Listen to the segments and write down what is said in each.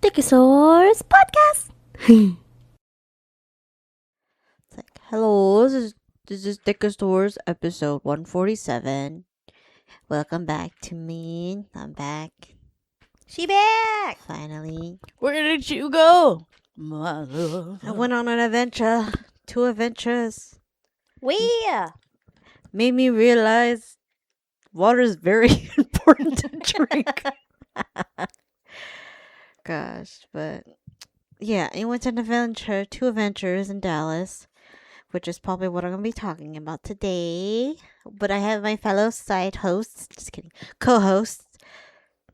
Dickosaurus Podcast. It's like, hello, this is Dickosaurus episode 147. Welcome back to me. I'm back. She back. Finally. Where did you go? I went on an adventure. 2 adventures. Where? Made me realize water is very important to drink. Gosh, but yeah, I went on an adventure, 2 adventures in Dallas, which is probably what I'm going to be talking about today. But I have my fellow side hosts, just kidding, co-hosts,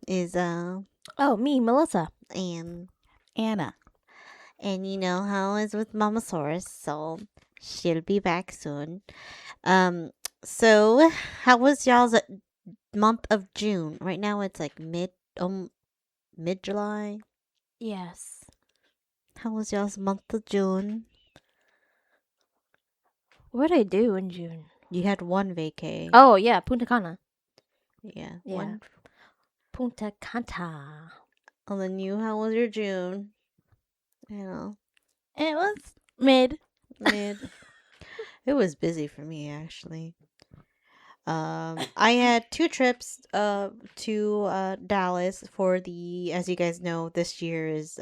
is, Oh, me, Melissa. and Anna. you know how it's with Mamasaurus, so she'll be back soon. So how was y'all's month of June? Right now it's like mid-July. Yes. How was y'all's month of June? What did I do in June? You had one vacay. Oh, yeah, Punta Cana. Yeah. Yeah. One. Punta Cana. And then you, how was your June? You know, It was mid. mid. It was busy for me actually. I had 2 trips to Dallas for the, as you guys know, this year is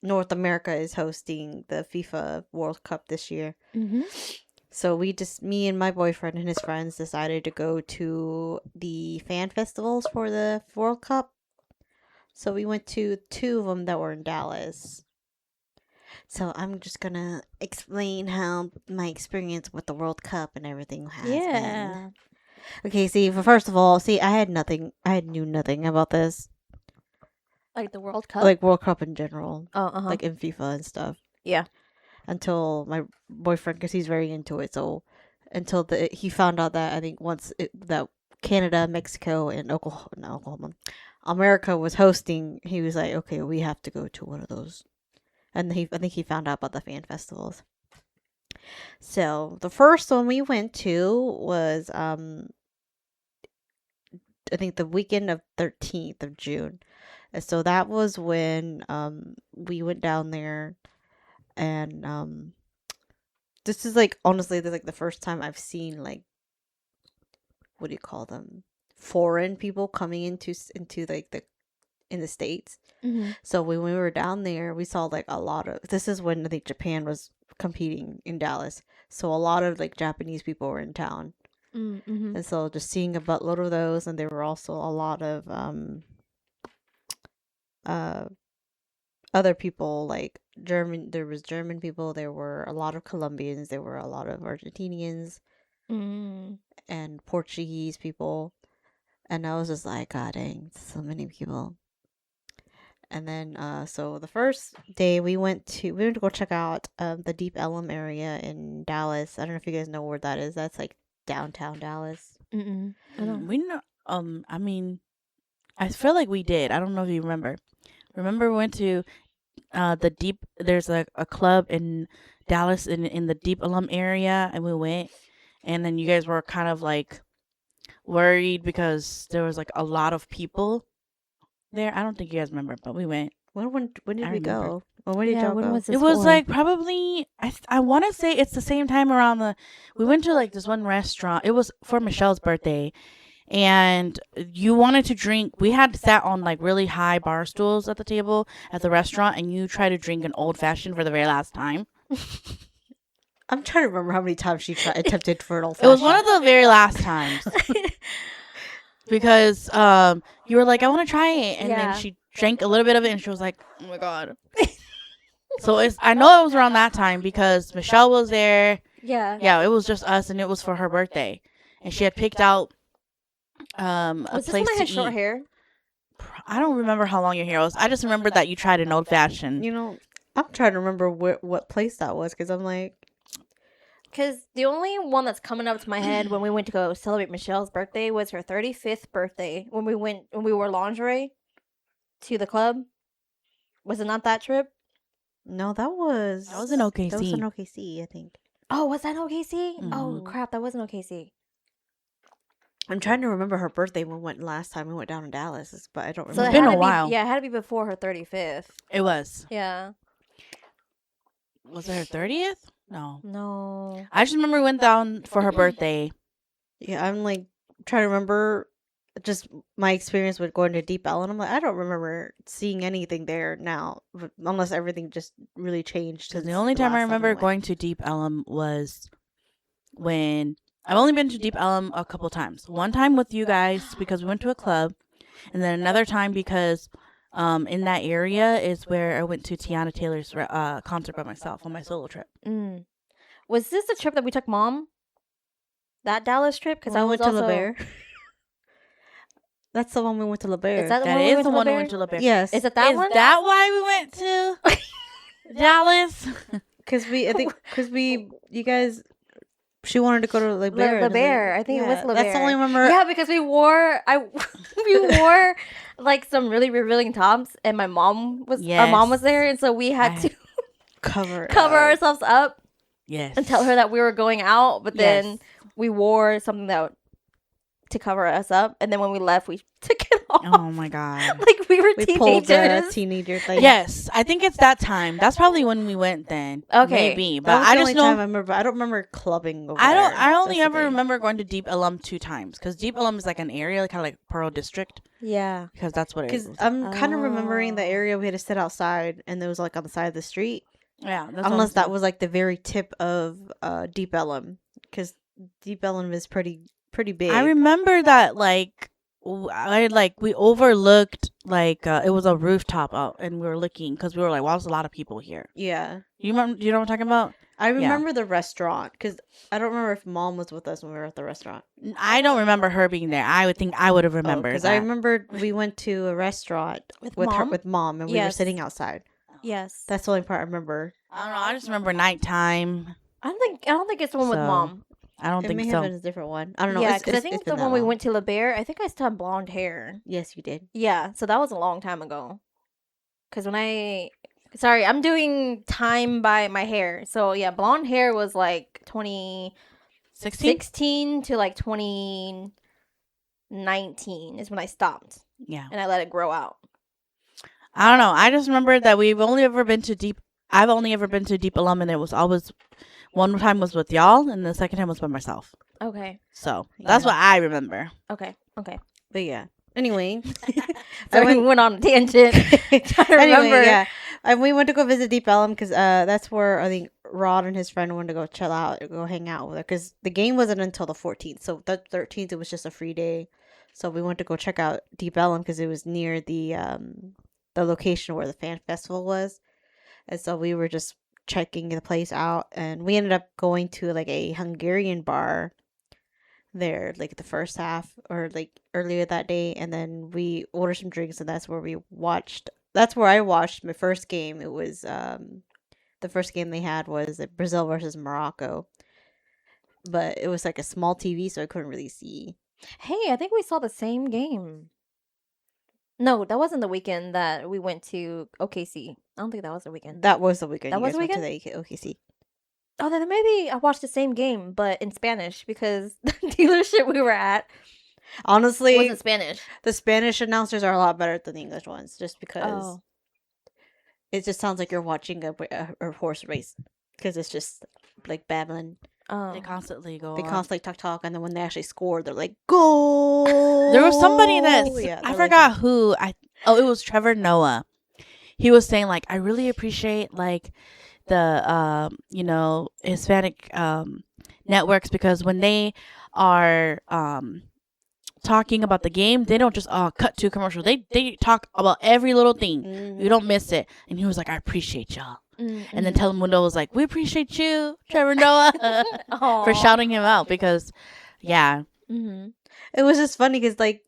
North America is hosting the FIFA World Cup this year. Mm-hmm. So me and my boyfriend and his friends decided to go to the fan festivals for the World Cup. So we went to 2 of them that were in Dallas. So I'm just gonna explain how my experience with the World Cup and everything has been. Yeah. Okay, first of all, I knew nothing about this. Like the World Cup? Like World Cup in general. Oh, uh-huh. Like in FIFA and stuff. Yeah. Until my boyfriend, because he's very into it, so until he found out that I think that Canada, Mexico, and Oklahoma, America was hosting, he was like, okay, we have to go to one of those. And I think he found out about the fan festivals. So the first one we went to was I think the weekend of 13th of June. And so that was when we went down there, and this is like, honestly, this is like the first time I've seen, like, what do you call them, foreign people coming into like in the States. Mm-hmm. So when we were down there, we saw like a lot of, this is when I think Japan was competing in Dallas. So a lot of like Japanese people were in town. Mm-hmm. And so just seeing a buttload of those, and there were also a lot of other people, like there was German people, there were a lot of Colombians, there were a lot of Argentinians and Portuguese people. And I was just like, God dang, so many people. And then, so the first day we went to go check out the Deep Ellum area in Dallas. I don't know if you guys know where that is. That's like downtown Dallas. Mm-mm. I know. We know. I mean, I feel like we did. I don't know if you remember. Remember, we went to the deep. There's like a club in Dallas in the Deep Alum area, and we went. And then you guys were kind of like worried because there was like a lot of people there. I don't think you guys remember, but we went. When did I we remember. go? Or when did y'all when go? was this It was for? like probably I want to say it's the same time around we went to like this one restaurant. It was for Michelle's birthday, and you wanted to drink. We had sat on like really high bar stools at the table at the restaurant, and you tried to drink an old fashioned for the very last time. I'm trying to remember how many times she attempted for an old It fashioned. was one of the very last times because you were like, I want to try it, and Yeah. then she drank a little bit of it, and she was like, oh my god. So I know it was around that time because Michelle was there. Yeah. Yeah, it was just us, and it was for her birthday, and she had picked out a Was this place when I to had eat. short hair? I don't remember how long your hair was. I just remember that you tried an old fashioned. You know, I'm trying to remember what place that was, because I'm like, Because the only one that's coming up to my head when we went to go celebrate Michelle's birthday was her 35th birthday when we wore lingerie to the club. Was it not that trip? no, that was in OKC. That was in OKC, I think. Oh, was that OKC? Oh, Mhm. crap. That wasn't OKC. I'm trying to remember her birthday when we went last time. We went down in Dallas, but I don't So remember. it been had a to while. Be, yeah, it had to be before her 35th. It was. Yeah. Was it her 30th? No. No. I just remember we went down for her birthday. Yeah, I'm like trying to remember just my experience with going to Deep Ellum. I'm like, I don't remember seeing anything there now, unless everything just really changed. The only time I remember going to Deep Ellum was when I've only been to Deep Ellum a couple times. One time with you guys because we went to a club, and then another time because in that area is where I went to Tiana Taylor's concert by myself on my solo trip. Was this the trip that we took Mom? That Dallas trip? Because I went to La Bear. That's the one we went to La Bear. Is that the That one is we the went one to we La went to La Bear. Yes. Is it that one? Is that why we went to Dallas? Because you guys, she wanted to go to La Bear. La Bear. I think it was La Bear. That's the only remember. Yeah, because we wore like some really revealing tops, and my mom was our mom was there, and so we had to cover ourselves up. Yes. And tell her that we were going out, but then we wore something to cover us up, and then when we left, we took it off. Oh my god! Like we were pulled the teenagers. Teenager thing. Yes, I think it's that time. That's probably when we went then. Okay. Maybe, That but was I the just only know. time I remember. I don't remember clubbing over I don't. there. I only That's the ever thing. remember going to Deep Ellum 2 times because Deep Ellum is like an area, kind of like Pearl District, Yeah. because that's what it is. Because I'm kind of remembering the Oh. area we had to sit outside, and it was like on the side of the street. Yeah, that's Unless that was like the very tip of Deep Ellum, because Deep Ellum is pretty big. I remember that like we overlooked like it was a rooftop out, and we were looking because we were like, wow, there's a lot of people here. Yeah, You remember? You know what I'm talking about? I remember the restaurant because I don't remember if Mom was with us when we were at the restaurant. I don't remember her being there. I would think I would have remembered. Because that. I remember we went to a restaurant with Mom? her with Mom, and we were Yes. sitting outside. Yes. That's the only part I remember. I don't know. I just remember nighttime. I don't think it's the one with So, Mom. I don't It think may so. have been a different one. I don't know. Yeah, It's- because I it's- think it's the been that one we long. went to La Bear, I think I still had blonde hair. Yes, you did. Yeah, so that was a long time ago. Because sorry, I'm doing time by my hair. So yeah, blonde hair was like 16? 2016 to like 2019 is when I stopped. Yeah. And I let it grow out. I don't know. I just remember that I've only ever been to Deep Ellum, and it was always one time was with y'all, and the second time was by myself. Okay. So that's what I remember. Okay. But yeah. Anyway, So we went on a tangent. Trying to remember. yeah. And we went to go visit Deep Ellum because that's where I think Rod and his friend wanted to go chill out, go hang out with her. Because the game wasn't until the 14th, so the 13th it was just a free day. So we went to go check out Deep Ellum because it was near the location where the fan festival was, and so we were just checking the place out, and we ended up going to like a Hungarian bar there like the first half or like earlier that day, and then we ordered some drinks, and that's where I watched my first game. It was the first game they had was Brazil versus Morocco, but it was like a small TV, so I couldn't really see. Hey, I think we saw the same game. No, that wasn't the weekend that we went to OKC. I don't think that was the weekend. That was the weekend. That you was guys the went to the OKC. Oh, then maybe I watched the same game, but in Spanish because the dealership we were at Honestly, wasn't Spanish. the Spanish announcers are a lot better than the English ones, just because Oh. it just sounds like you're watching a horse race, because it's just like babbling. Oh. They constantly go. They on. constantly talk, and then when they actually score, they're like, "Goal!" There was somebody that Yeah, I they're like forgot that. who. It was Trevor Noah. He was saying like, I really appreciate like the Hispanic networks, because when they are talking about the game, they don't just cut to commercial. They talk about every little thing. Mhm. You don't miss it. And he was like, I appreciate y'all. Mm-hmm. And then Telemundo was like, we appreciate you, Trevor Noah, for shouting him out, because yeah. Mm-hmm. It was just funny because like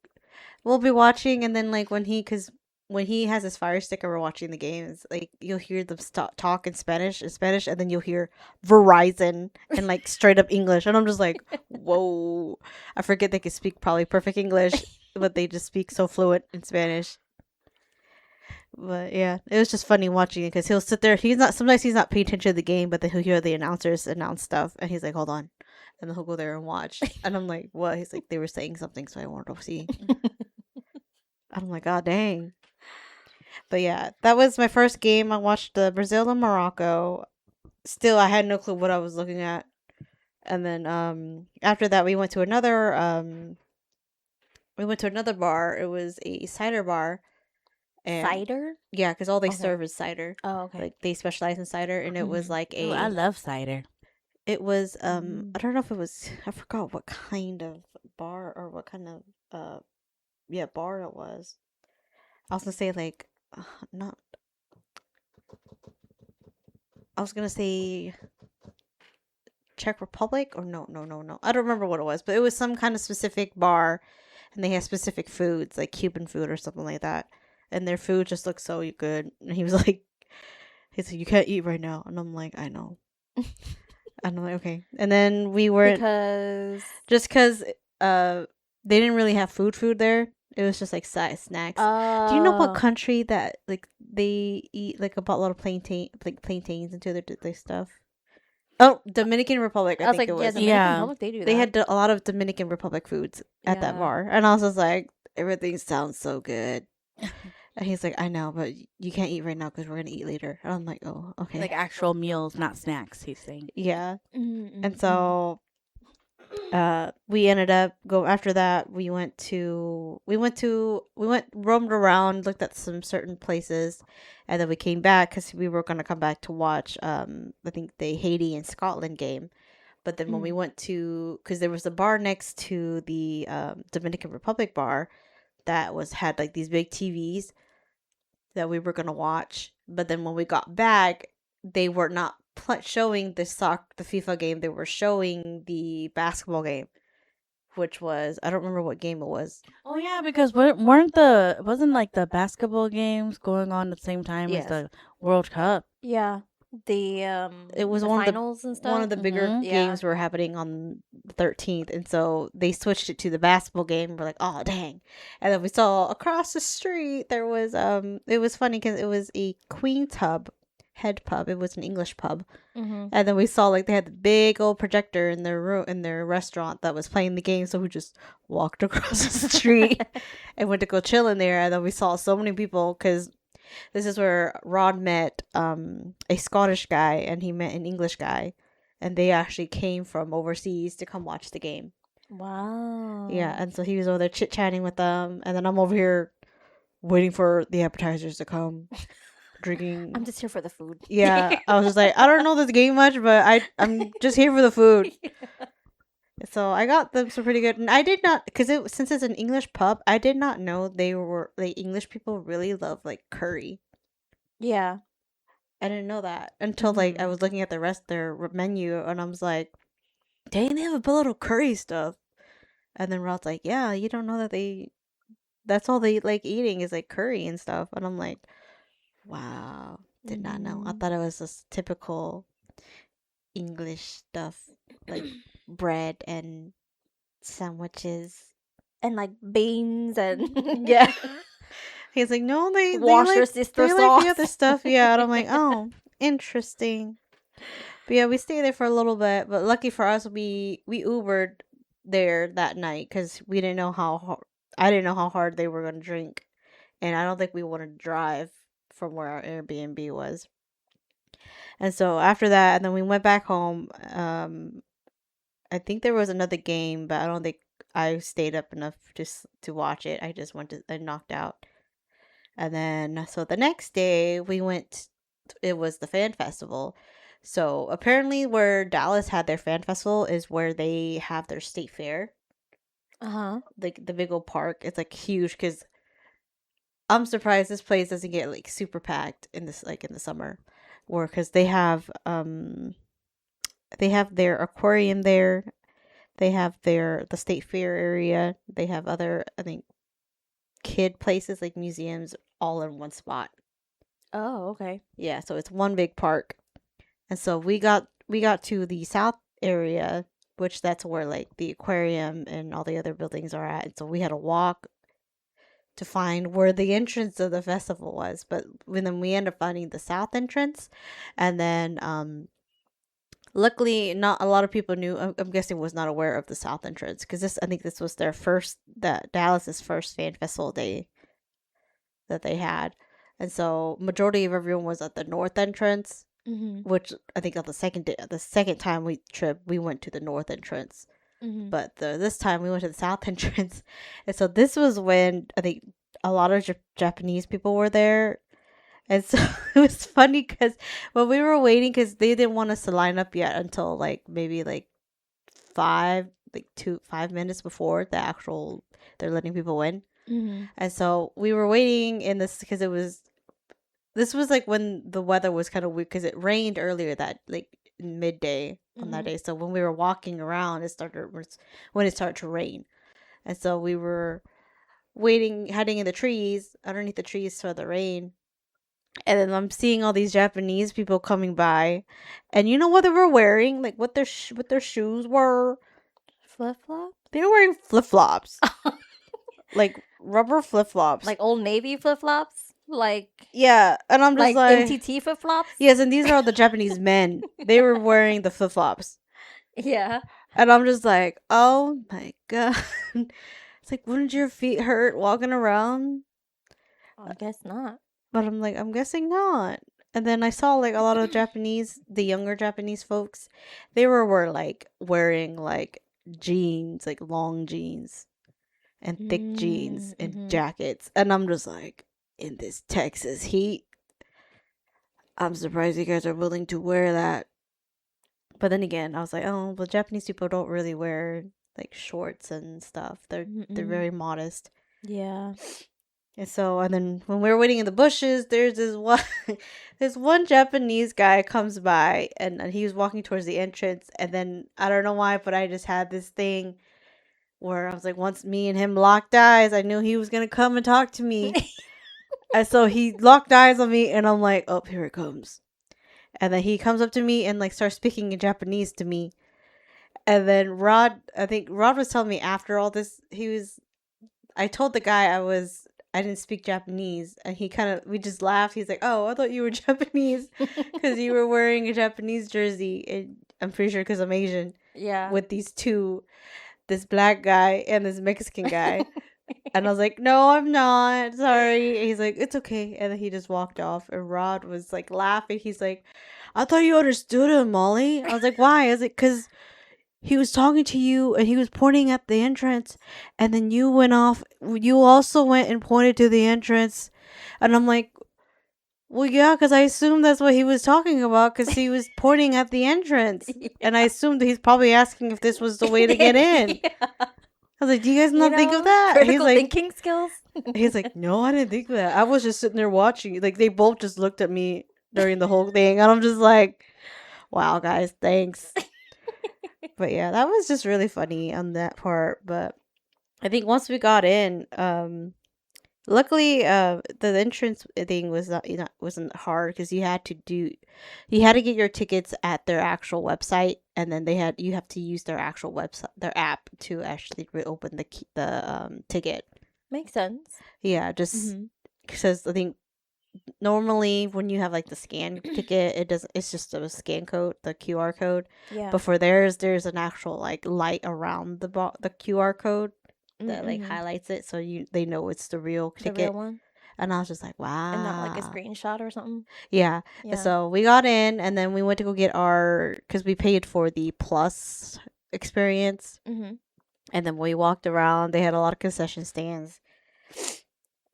we'll be watching, and then like when he has his fire stick and we're watching the games, like you'll hear them talk in Spanish, and then you'll hear Verizon and like straight up English, and I'm just like, whoa! I forget they can speak probably perfect English, but they just speak so fluent in Spanish. But yeah, it was just funny watching it because he'll sit there. Sometimes he's not paying attention to the game, but then he'll hear the announcers announce stuff, and he's like, hold on. and then he'll go there and watch. And I'm like, what? He's like, they were saying something, so I wanted to see. I'm like, God dang. But yeah, that was my first game. I watched the Brazil and Morocco. Still, I had no clue what I was looking at. And then after that, we went to another bar. It was a cider bar. And Cider? yeah, because all they Okay. serve is cider. Oh, okay. Like they specialize in cider, and it was like Ooh, I love cider. It was I don't know if it was, I forgot what kind of bar or what kind of bar it was. I was gonna say like not. I was gonna say Czech Republic or no. I don't remember what it was, but it was some kind of specific bar, and they had specific foods like Cuban food or something like that, and their food just looked so good. And he's like, you can't eat right now, and I'm like, I know. And I'm like, okay. And then we were because they didn't really have food there. It was just like snacks. Do you know what country that like they eat like a buttload of plantains into their stuff? Oh, Dominican Republic. I think it was. Dominican Republic, they do that. They had a lot of Dominican Republic foods at that bar, and I was just like, everything sounds so good. And he's like, I know, but you can't eat right now because we're gonna eat later. And I'm like, oh, okay. Like actual meals, not snacks. He's saying. Yeah. And so we ended up after that we roamed around, looked at some certain places, and then we came back because we were going to come back to watch I think the Haiti and Scotland game. But then when we went to, because there was a bar next to the Dominican Republic bar that had like these big TVs that we were going to watch, but then when we got back they were not showing the FIFA game. They were showing the basketball game, which was, I don't remember what game it was. Oh yeah, because wasn't like the basketball games going on at the same time as the World Cup? Yeah, it was one finals and stuff. One of the bigger games were happening on the 13th, and so they switched it to the basketball game. We're like, oh dang! And then we saw across the street there was it was funny because it was a Queen's Head pub. It was an English pub. And then we saw like they had the big old projector in their restaurant that was playing the game, so we just walked across the street and went to go chill in there. And then we saw so many people because this is where Rod met a Scottish guy and he met an English guy, and they actually came from overseas to come watch the game. Wow. Yeah, and so he was over there chit-chatting with them, and then I'm over here waiting for the appetizers to come. Drinking. I'm just here for the food. Yeah, I was just like, I don't know this game much, but I'm just here for the food. Yeah. So I got them some pretty good, and I did not, because since it's an English pub, I did not know they were like English people really love like curry. Yeah, I didn't know that until like I was looking at the rest of their menu, and I was like, dang, they have a lot of curry stuff. And then Rod's like, yeah, you don't know that that's all they like eating is like curry and stuff, and I'm like, wow, did not know. I thought it was just typical English stuff, like bread and sandwiches and like beans and yeah. He's like, no, they wash your sister sauce. Like the other stuff, yeah. And I'm like, oh, interesting. But yeah, we stayed there for a little bit, but lucky for us, we Ubered there that night because we didn't know I didn't know how hard they were going to drink, and I don't think we wanted to drive from where our Airbnb was. And so after that, and then we went back home. I think there was another game, but I don't think I stayed up enough just to watch it. I just I knocked out. And then so the next day it was the fan festival. So apparently where Dallas had their fan festival is where they have their state fair. Like the big old park. It's like huge because I'm surprised this place doesn't get like super packed in the summer, or because they have their aquarium there, they have the state fair area, they have other, I think, kid places like museums all in one spot. Oh, okay. Yeah, so it's one big park, and so we got to the south area, which that's where like the aquarium and all the other buildings are at, and so we had to walk to find where the entrance of the festival was, but then we ended up finding the south entrance, and then Luckily, not a lot of people knew. I'm guessing was not aware of the south entrance because I think this was Dallas's first fan festival day that they had, and so majority of everyone was at the north entrance, which I think on the second time we went to the north entrance, but this time we went to the south entrance, and so this was when I think a lot of Japanese people were there. And so it was funny because when we were waiting, because they didn't want us to line up yet until like maybe like 5 minutes before they're letting people in. And so we were waiting in this because this was like when the weather was kind of weird because it rained earlier that like midday on that day. So when we were walking around, when it started to rain. And so we were waiting, hiding in the trees, underneath the trees for the rain. And then I'm seeing all these Japanese people coming by, and you know what they were wearing? Like what their shoes were? Flip flop. They were wearing flip flops, like rubber flip flops, Like Old Navy flip flops. Like yeah. And I'm just like MTT flip flops. yes, and these are all the Japanese men. They were wearing the flip flops. Yeah. And I'm just like, oh my god. It's like, wouldn't your feet hurt walking around? I guess not. But I'm like, I'm guessing not. And then I saw like a lot of the younger Japanese folks, they were like wearing like jeans, like long jeans and thick jeans and jackets. And I'm just like, in this Texas heat, I'm surprised you guys are willing to wear that. But then again, I was like, oh, well, Japanese people don't really wear like shorts and stuff. They're very modest. Yeah. And then when we were waiting in the bushes, there's this one Japanese guy comes by, and he was walking towards the entrance. And then I don't know why, but I just had this thing where I was like, once me and him locked eyes, I knew he was gonna come and talk to me. And so he locked eyes on me, and I'm like, oh, here it comes. And then he comes up to me and like starts speaking in Japanese to me. And then I think Rod was telling me after all this, I told the guy I didn't speak Japanese, and we just laughed. He's like, oh, I thought you were Japanese because you were wearing a Japanese jersey. And I'm pretty sure because I'm Asian. Yeah. With these two, this black guy and this Mexican guy. And I was like, no, I'm not. Sorry. And he's like, it's okay. And then he just walked off. And Rod was like laughing. He's like, I thought you understood him, Molly. I was like, why? I was like, because he was talking to you and he was pointing at the entrance, and then you went off. You also went and pointed to the entrance. And I'm like, well, yeah, because I assumed that's what he was talking about because he was pointing at the entrance. Yeah. And I assumed that he's probably asking if this was the way to get in. Yeah. I was like, do you guys not think of that? Critical thinking skills? He's like, no, I didn't think of that. I was just sitting there watching. Like, they both just looked at me during the whole thing. And I'm just like, wow, guys, thanks. But yeah, that was just really funny on that part. But I think once we got in, luckily, the entrance thing wasn't hard because you had to get your tickets at their actual website, and then you have to use their actual website, their app, to actually reopen the ticket. Makes sense. Yeah, just because I think normally when you have like the scan ticket, it's just a scan code, the QR code. Yeah. But for there's an actual like light around the QR code that like highlights it, so they know it's the real ticket. The real one. And I was just like, wow. And not like a screenshot or something. Yeah. So we got in, and then we went to go get because we paid for the plus experience. And then we walked around. They had a lot of concession stands.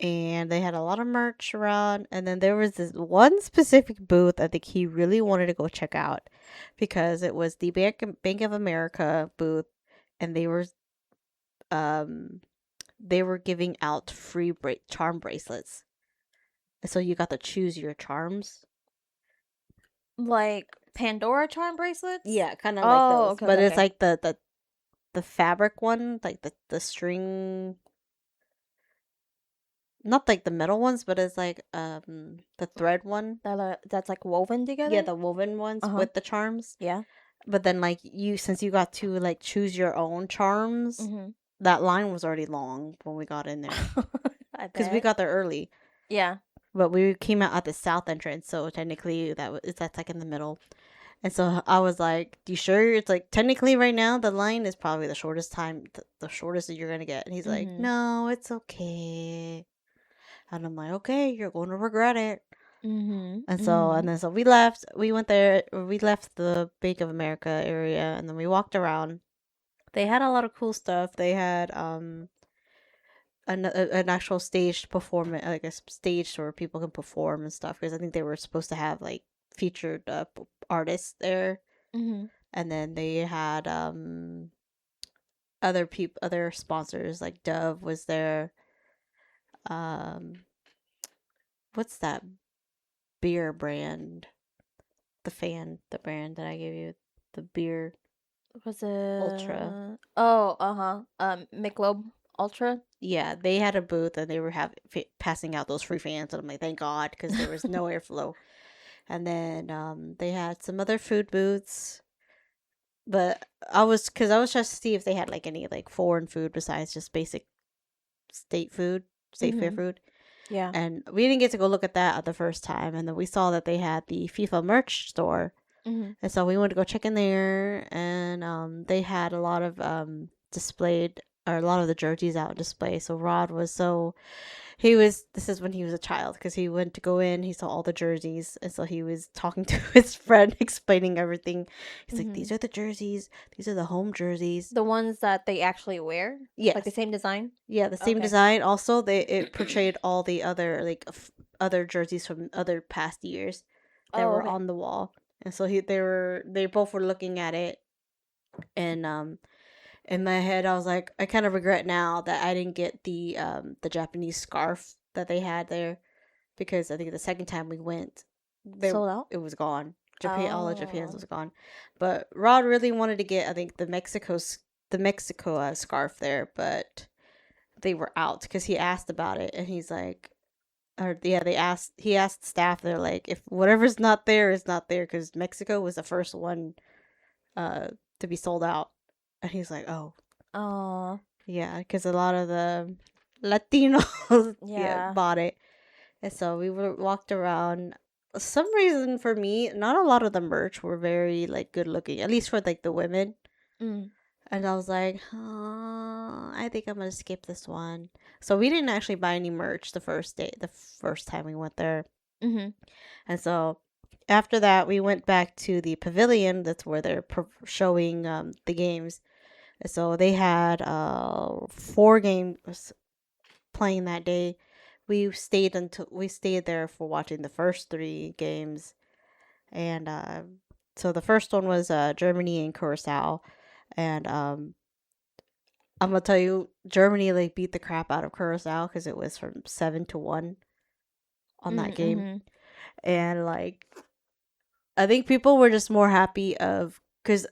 And they had a lot of merch around. And then there was this one specific booth I think he really wanted to go check out because it was the Bank of America booth. And they were giving out free charm bracelets. And so you got to choose your charms. Like Pandora charm bracelets? Yeah, kind of like those. Okay, but it's like the fabric one, like the string... Not like the metal ones, but it's like the thread one. That's like woven together? Yeah, the woven ones with the charms. Yeah. But then like since you got to like choose your own charms, that line was already long when we got in there. Because we got there early. Yeah. But we came out at the south entrance, so technically that's like in the middle. And so I was like, "You sure?" It's like technically right now the line is probably the shortest time, the shortest that you're gonna get. And he's like, "No, it's okay." And I'm like, "Okay, you're going to regret it." And so we left. We went there. We left the Bank of America area, and then we walked around. They had a lot of cool stuff. They had an actual staged performance, like a stage where people can perform and stuff. Because I think they were supposed to have like featured artists there. And then they had other sponsors, like Dove was there. What's that beer brand? The brand that I gave you, the beer Was it Ultra. Oh, Michelob Ultra. Yeah, they had a booth and they were passing out those free fans, and I'm like, thank God, because there was no airflow. And then they had some other food booths, but I was just to see if they had like any like foreign food besides just basic state fair food. Yeah. And we didn't get to go look at that the first time. And then we saw that they had the FIFA merch store. And so we went to go check in there. And they had a lot of displayed, or a lot of the jerseys out on display. So Rod was this is when he was a child, because he went to go in, he saw all the jerseys, and so he was talking to his friend, explaining everything. He's like, these are the jerseys, these are the home jerseys, the ones that they actually wear. Yes. Like the same design. Yeah, the same design. Also, it portrayed all the other like other jerseys from other past years that were on the wall. And so they both were looking at it, and in my head I was like, I kind of regret now that I didn't get the Japanese scarf that they had there, because I think the second time we went, sold out. It was gone. All the Japan's was gone. But Rod really wanted to get, I think, the Mexico scarf there, but they were out, because he asked about it, and he's like, he asked staff, they're like, if whatever's not there is not there, because Mexico was the first one to be sold out. And he's like, oh. Yeah, because a lot of the Latinos bought it. And so we walked around. Some reason for me, not a lot of the merch were very like good looking, at least for like the women. And I was like, I think I'm gonna skip this one. So we didn't actually buy any merch the first time we went there. And so after that, we went back to the pavilion. That's where they're showing the games. And so they had 4 games playing that day. We stayed there for watching the first 3 games. And so the first one was Germany and Curacao. And I'm gonna tell you, Germany like beat the crap out of Curacao, because it was from 7-1 on that game. And like, I think people were just more happy because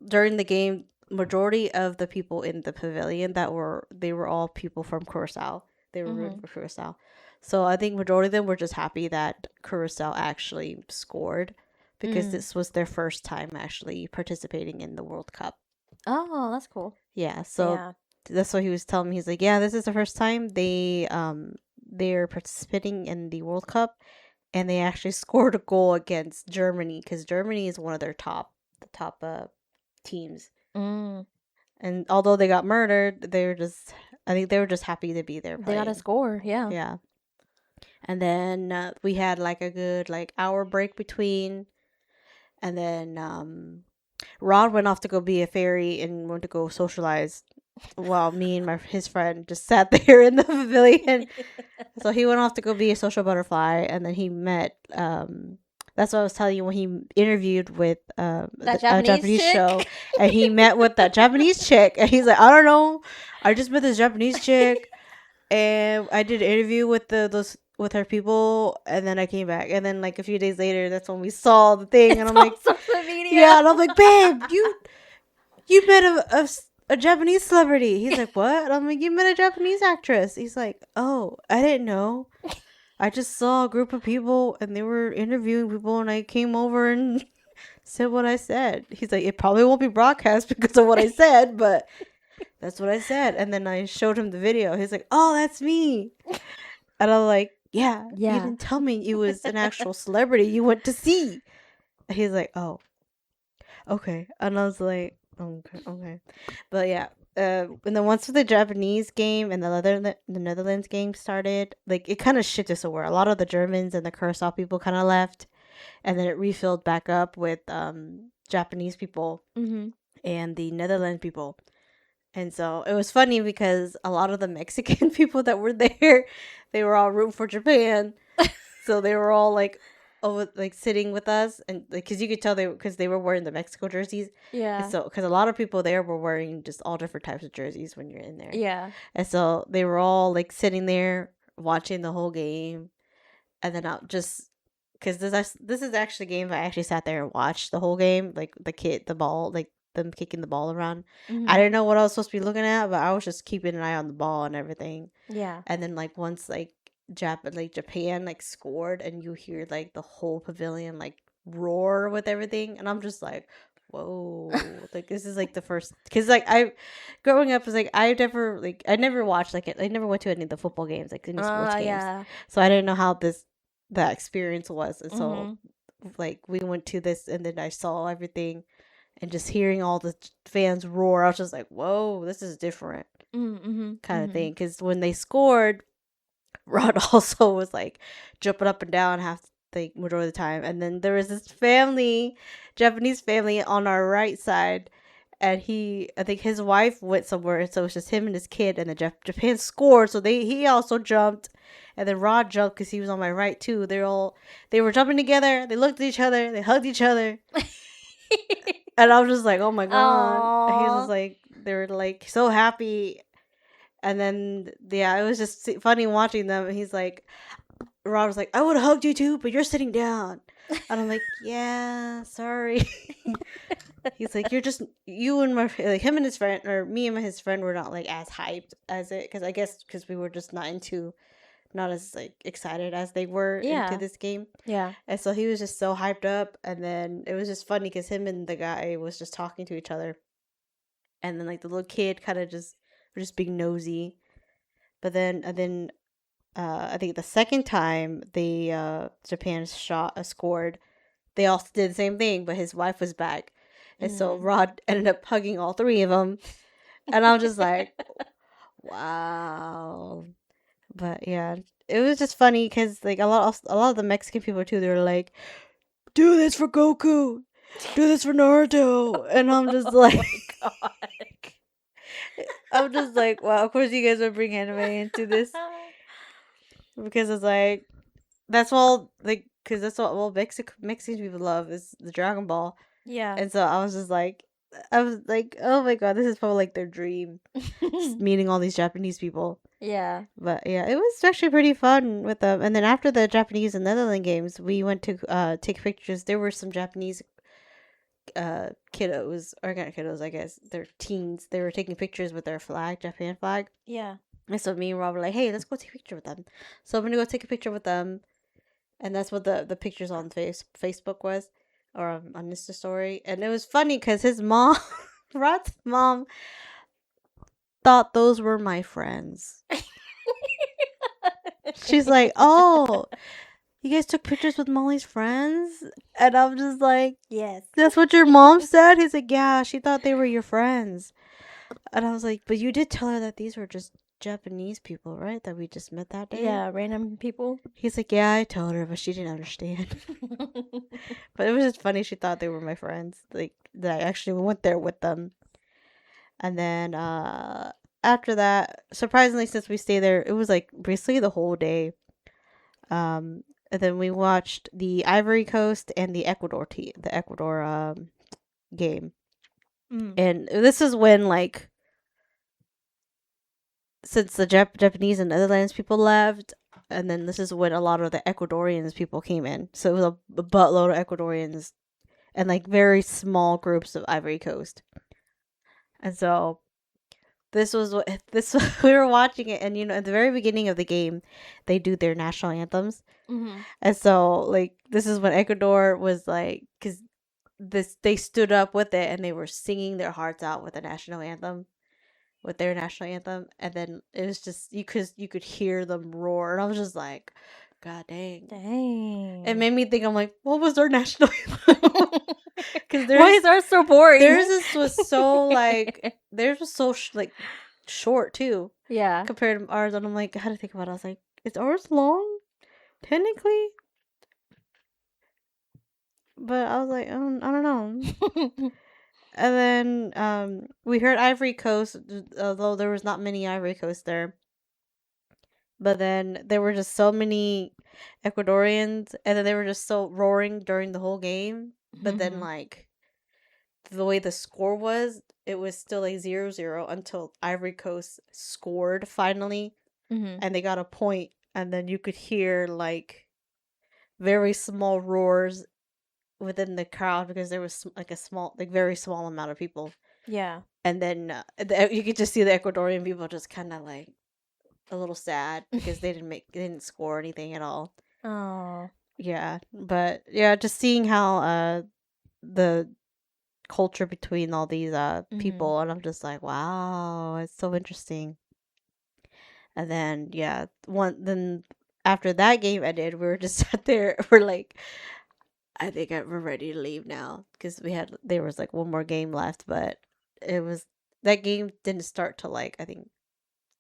during the game, majority of the people in the pavilion they were all people from Curacao. They were rooting for Curacao. So I think majority of them were just happy that Curacao actually scored, because this was their first time actually participating in the World Cup. Oh, that's cool. Yeah, so that's what he was telling me. He's like, yeah, this is the first time they're participating in the World Cup, and they actually scored a goal against Germany, because Germany is one of their top teams. And although they got murdered, I think they were just happy to be there playing. They got a score, yeah. Yeah. And then we had like a good like hour break between, and then Rod went off to go be a fairy and went to go socialize, while me and his friend just sat there in the pavilion. So he went off to go be a social butterfly, and then he met that's what I was telling you, when he interviewed with a Japanese show, and he met with that Japanese chick, and he's like, I don't know, I just met this Japanese chick, and I did an interview with with her people, and then I came back, and then like a few days later, that's when we saw the thing, and I'm like, social media. Yeah, and I'm like, babe, you met a Japanese celebrity. He's like, what? And I'm like, you met a Japanese actress. He's like, oh, I didn't know. I just saw a group of people, and they were interviewing people, and I came over and said what I said. He's like, it probably won't be broadcast because of what I said, but that's what I said. And then I showed him the video. He's like, oh, that's me. And I'm like, yeah. You didn't tell me you was an actual celebrity you went to see. And he's like, oh. Okay. And I was like, okay, okay. But yeah. And then once the Japanese game and the Netherlands game started, like it kind of shifted somewhere. A lot of the Germans and the Curacao people kind of left, and then it refilled back up with Japanese people and the Netherlands people. And so it was funny because a lot of the Mexican people that were there, they were all rooting for Japan. So they were all like, over like sitting with us, and like because you could tell they were wearing the Mexico jerseys. Yeah. And so because a lot of people there were wearing just all different types of jerseys when you're in there. Yeah. And so they were all like sitting there watching the whole game, and then I just because this is actually a game I actually sat there and watched the whole game, like the ball, like them kicking the ball around. I didn't know what I was supposed to be looking at, but I was just keeping an eye on the ball and everything. Yeah. And then like once like Japan like scored, and you hear like the whole pavilion like roar with everything, and I'm just like, whoa, like this is like the first, because like I growing up was like I never watched like it, I never went to any of the football games, like any sports games. Yeah. So I didn't know how that experience was. And so like we went to this, and then I saw everything, and just hearing all the fans roar, I was just like, whoa, this is different kind of thing. Because when they scored, Rod also was like jumping up and down half the majority of the time. And then there was this Japanese family on our right side, and I think his wife went somewhere, and so it was just him and his kid, and then Japan scored, so he also jumped, and then Rod jumped because he was on my right too. They were jumping together. They looked at each other. They hugged each other. And I was just like, oh my god. Aww. He was just like, they were like so happy. And then yeah, it was just funny watching them. He's like, Rod was like, I would have hugged you too, but you're sitting down. And I'm like, yeah, sorry. He's like, you and my, like him and his friend, or me and his friend were not like as hyped as it, because I guess because we were just not as like excited as they were into this game. Yeah. And so he was just so hyped up, and then it was just funny because him and the guy was just talking to each other, and then like the little kid kind of just being nosy. But then I think the second time Japan scored, they all did the same thing, but his wife was back, and so Rod ended up hugging all three of them, and I was just like, wow. But yeah, it was just funny because like a lot of the Mexican people too, they were like, do this for Goku, do this for Naruto, and I'm just like, Oh my God. I'm just like, wow, of course you guys would bring anime into this, because it's like, that's all, like, because that's what Mexican people love is the Dragon Ball. Yeah. And so I was like, oh my god, this is probably like their dream, just meeting all these Japanese people. Yeah. But yeah, it was actually pretty fun with them. And then after the Japanese and Netherlands games, we went to take pictures. There were some Japanese kiddos, or not kiddos, I guess they're teens. They were taking pictures with their flag, Japan flag. Yeah. And so me and Rob were like, hey, let's go take a picture with them. So I'm gonna go take a picture with them, and that's what the pictures on Facebook was, or on Insta story. And it was funny because his mom, Rod's mom, thought those were my friends. She's like, oh, you guys took pictures with Molly's friends? And I'm just like, Yes. that's what your mom said? He's like, yeah, she thought they were your friends. And I was like, but you did tell her that these were just Japanese people, right? That we just met that day? Yeah, random people. He's like, yeah, I told her, but she didn't understand. But it was just funny. She thought they were my friends. Like, that I actually went there with them. And then after that, surprisingly, since we stayed there, it was like basically the whole day. And then we watched the Ivory Coast and the Ecuador game. And this is when, like, since the Japanese and Netherlands people left, and then this is when a lot of the Ecuadorians people came in. So it was a buttload of Ecuadorians and like very small groups of Ivory Coast. And so this we were watching it, and you know, at the very beginning of the game, they do their national anthems. And so like this is when Ecuador was like, because they stood up with it and they were singing their hearts out with the national anthem, with their national anthem, and then it was just you could hear them roar, and I was just like, god dang. It made me think, I'm like, what was their national anthem? Because Why is ours so boring? theirs was so theirs was so short too. Yeah. Compared to ours, and I'm like, I had to think about it. I was like, is ours long? Technically, but I was like, I don't know. And then we heard Ivory Coast, although there was not many Ivory Coast there. But then there were just so many Ecuadorians, and then they were just so roaring during the whole game. But then the way the score was, it was still 0-0 until Ivory Coast scored finally, and they got a point, and then you could hear very small roars within the crowd because there was very small amount of people. Yeah. And then you could just see the Ecuadorian people just kind of a little sad because they didn't score anything at all. Oh. Yeah, but yeah, just seeing how the culture between all these people, and I'm just like, wow, it's so interesting. And then then after that game ended, we were just sat there. We're like, I think we're ready to leave now because there was one more game left, but that game didn't start till I think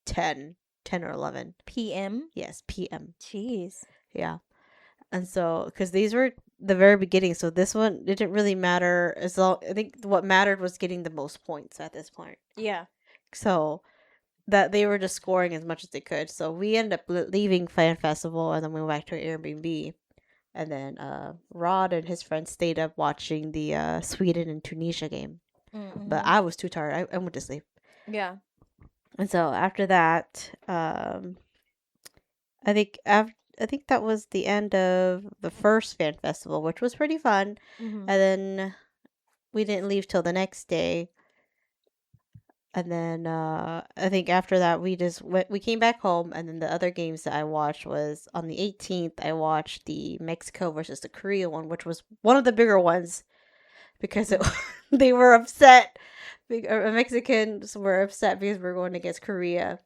10 or 11 PM. Yes, PM. Jeez. Yeah. And so, because these were the very beginning, so this one didn't really matter as long. I think what mattered was getting the most points at this point. Yeah. So that they were just scoring as much as they could. So we ended up leaving Fan Festival, and then we went back to our Airbnb. And then Rod and his friends stayed up watching the Sweden and Tunisia game. Mm-hmm. But I was too tired. I went to sleep. Yeah. And so after that, I think that was the end of the first fan festival, which was pretty fun. Mm-hmm. And then we didn't leave till the next day. And then I think after that we came back home, and then the other games that I watched was on the 18th. I watched the Mexico versus the Korea one, which was one of the bigger ones because they were upset. Mexicans were upset because we're going against Korea.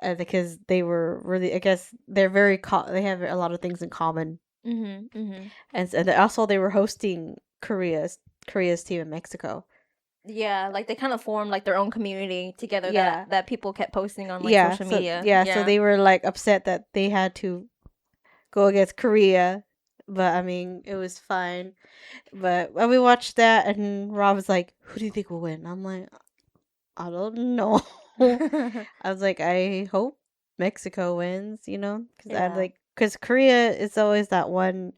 Because they were really, I guess they're they have a lot of things in common. Mm-hmm. Mm-hmm. And also they were hosting Korea's team in Mexico. Yeah, they kind of formed their own community together. Yeah. that people kept posting on social media. Yeah, so they were upset that they had to go against Korea, but I mean it was fine. But when we watched that, and Rob was like, "Who do you think will win?" I'm like, "I don't know." I was like, "I hope Mexico wins," because because Korea is always that one.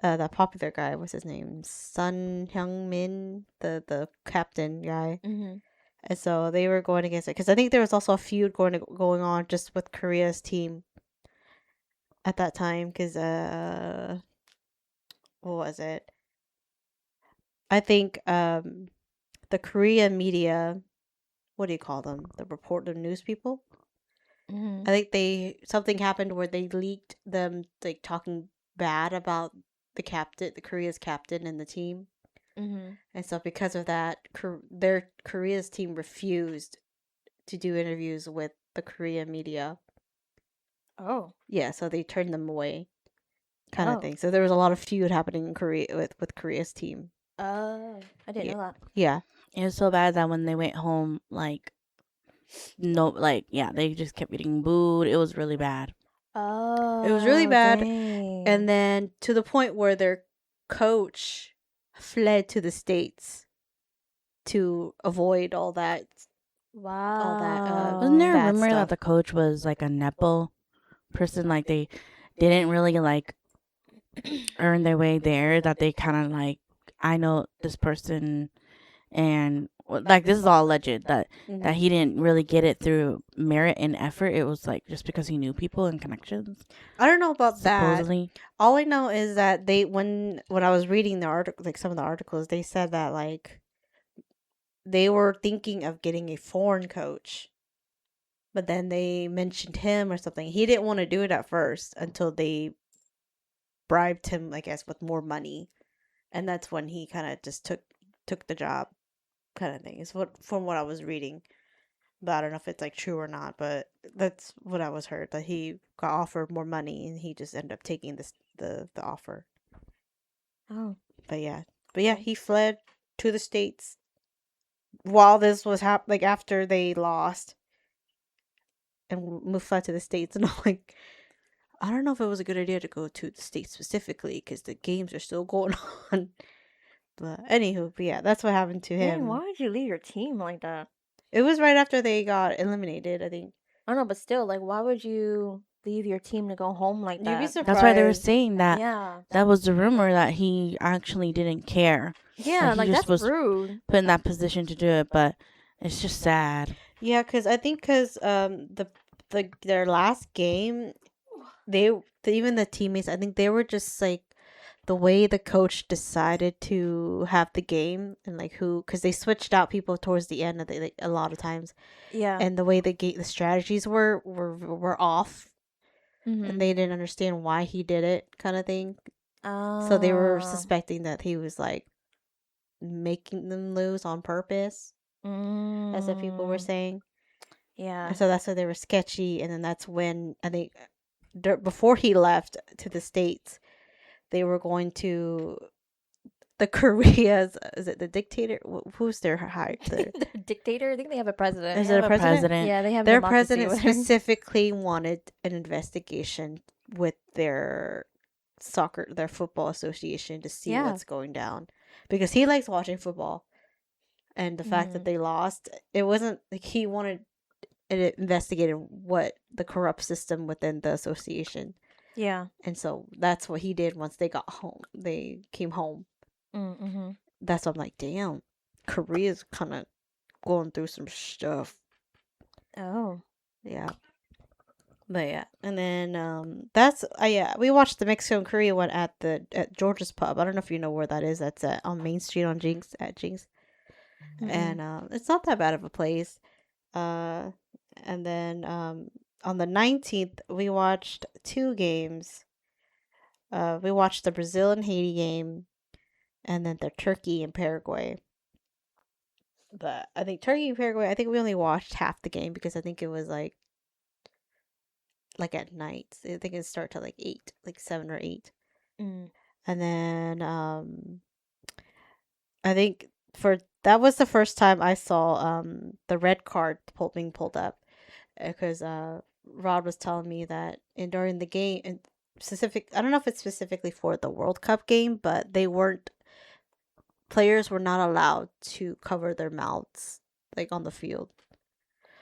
That popular guy, what's his name? Sun Hyung Min, the captain guy. Mm-hmm. And so they were going against it because I think there was also a feud going on just with Korea's team at that time. Because what was it? I think the Korea media, what do you call them? The news people. Mm-hmm. I think something happened where they leaked them talking bad about the Korea's captain and the team. Mm-hmm. And so because of that, Korea's team refused to do interviews with the Korea media. Oh. Yeah, so they turned them away, kind of thing. So there was a lot of feud happening in Korea with Korea's team. Oh, I didn't know that. Yeah. It was so bad that when they went home, they just kept getting booed. It was really bad. Oh. It was really bad. Dang. And then to the point where their coach fled to the States to avoid all that. Wow. all that, Wasn't there a bad rumor stuff. that the coach was a Nepo person? They didn't really earn their way there. That they kind of I know this person, and this is all alleged that he didn't really get it through merit and effort. It was just because he knew people and connections. I don't know about supposedly. that. All I know is that when I was reading the article, some of the articles, they said that they were thinking of getting a foreign coach, but then they mentioned him or something. He didn't want to do it at first until they bribed him, I guess, with more money, and that's when he kind of just took the job, kind of thing. Is from what I was reading, but I don't know if it's true or not. But that's what I was heard, that he got offered more money and he just ended up taking the offer. Oh. But yeah, But yeah, he fled to the States while this was happening, like after they lost, and fled to the States. And I'm like, I don't know if it was a good idea to go to the States specifically because the games are still going on. But anywho, but yeah, that's what happened to him. Dang, why would you leave your team like that? It was right after they got eliminated, I think. I don't know, but still, like, why would you leave your team to go home like You'd be that? surprised. That's why they were saying that. Yeah. That was the rumor that he actually didn't care. Yeah, he like just that's was rude. put in that position to do it, but it's just sad. Yeah, because I think their last game, even the teammates, I think they were just like the way the coach decided to have the game and like because they switched out people towards the end of the, like, a lot of times. Yeah. And the way the strategies were off, and they didn't understand why he did it, kind of thing. So they were suspecting that he was like making them lose on purpose, as if people were saying. Yeah. And so that's why they were sketchy. And then that's when I think before he left to the States, they were going to the Korea's. Is it the dictator? Who's their high? The dictator? I think they have a president. Is it a president? Yeah, they have Their democracy president over there. specifically wanted an investigation with their football association to see what's going down, because he likes watching football, and the fact that they lost, it wasn't like he wanted it investigated what the corrupt system within the association. Yeah. And so that's what he did once they got home. They came home. Mm-hmm. That's what I'm like, damn, Korea's kind of going through some stuff. Oh. Yeah. But yeah, and then that's yeah, we watched the Mexico and Korea one at George's Pub. I don't know if you know where that is. That's on Main Street on Jinx at Jinx. Mm-hmm. And it's not that bad of a place. And then on the 19th we watched 2 games. We watched the Brazil and Haiti game, and then the Turkey and Paraguay. But I think Turkey and Paraguay, I think we only watched half the game because I think it was like at night. I think it started at like 8, like 7 or 8. And then I think that was the first time I saw the red card being pulled up, because Rod was telling me that during the game, and I don't know if it's specifically for the World Cup game, but players were not allowed to cover their mouths like on the field.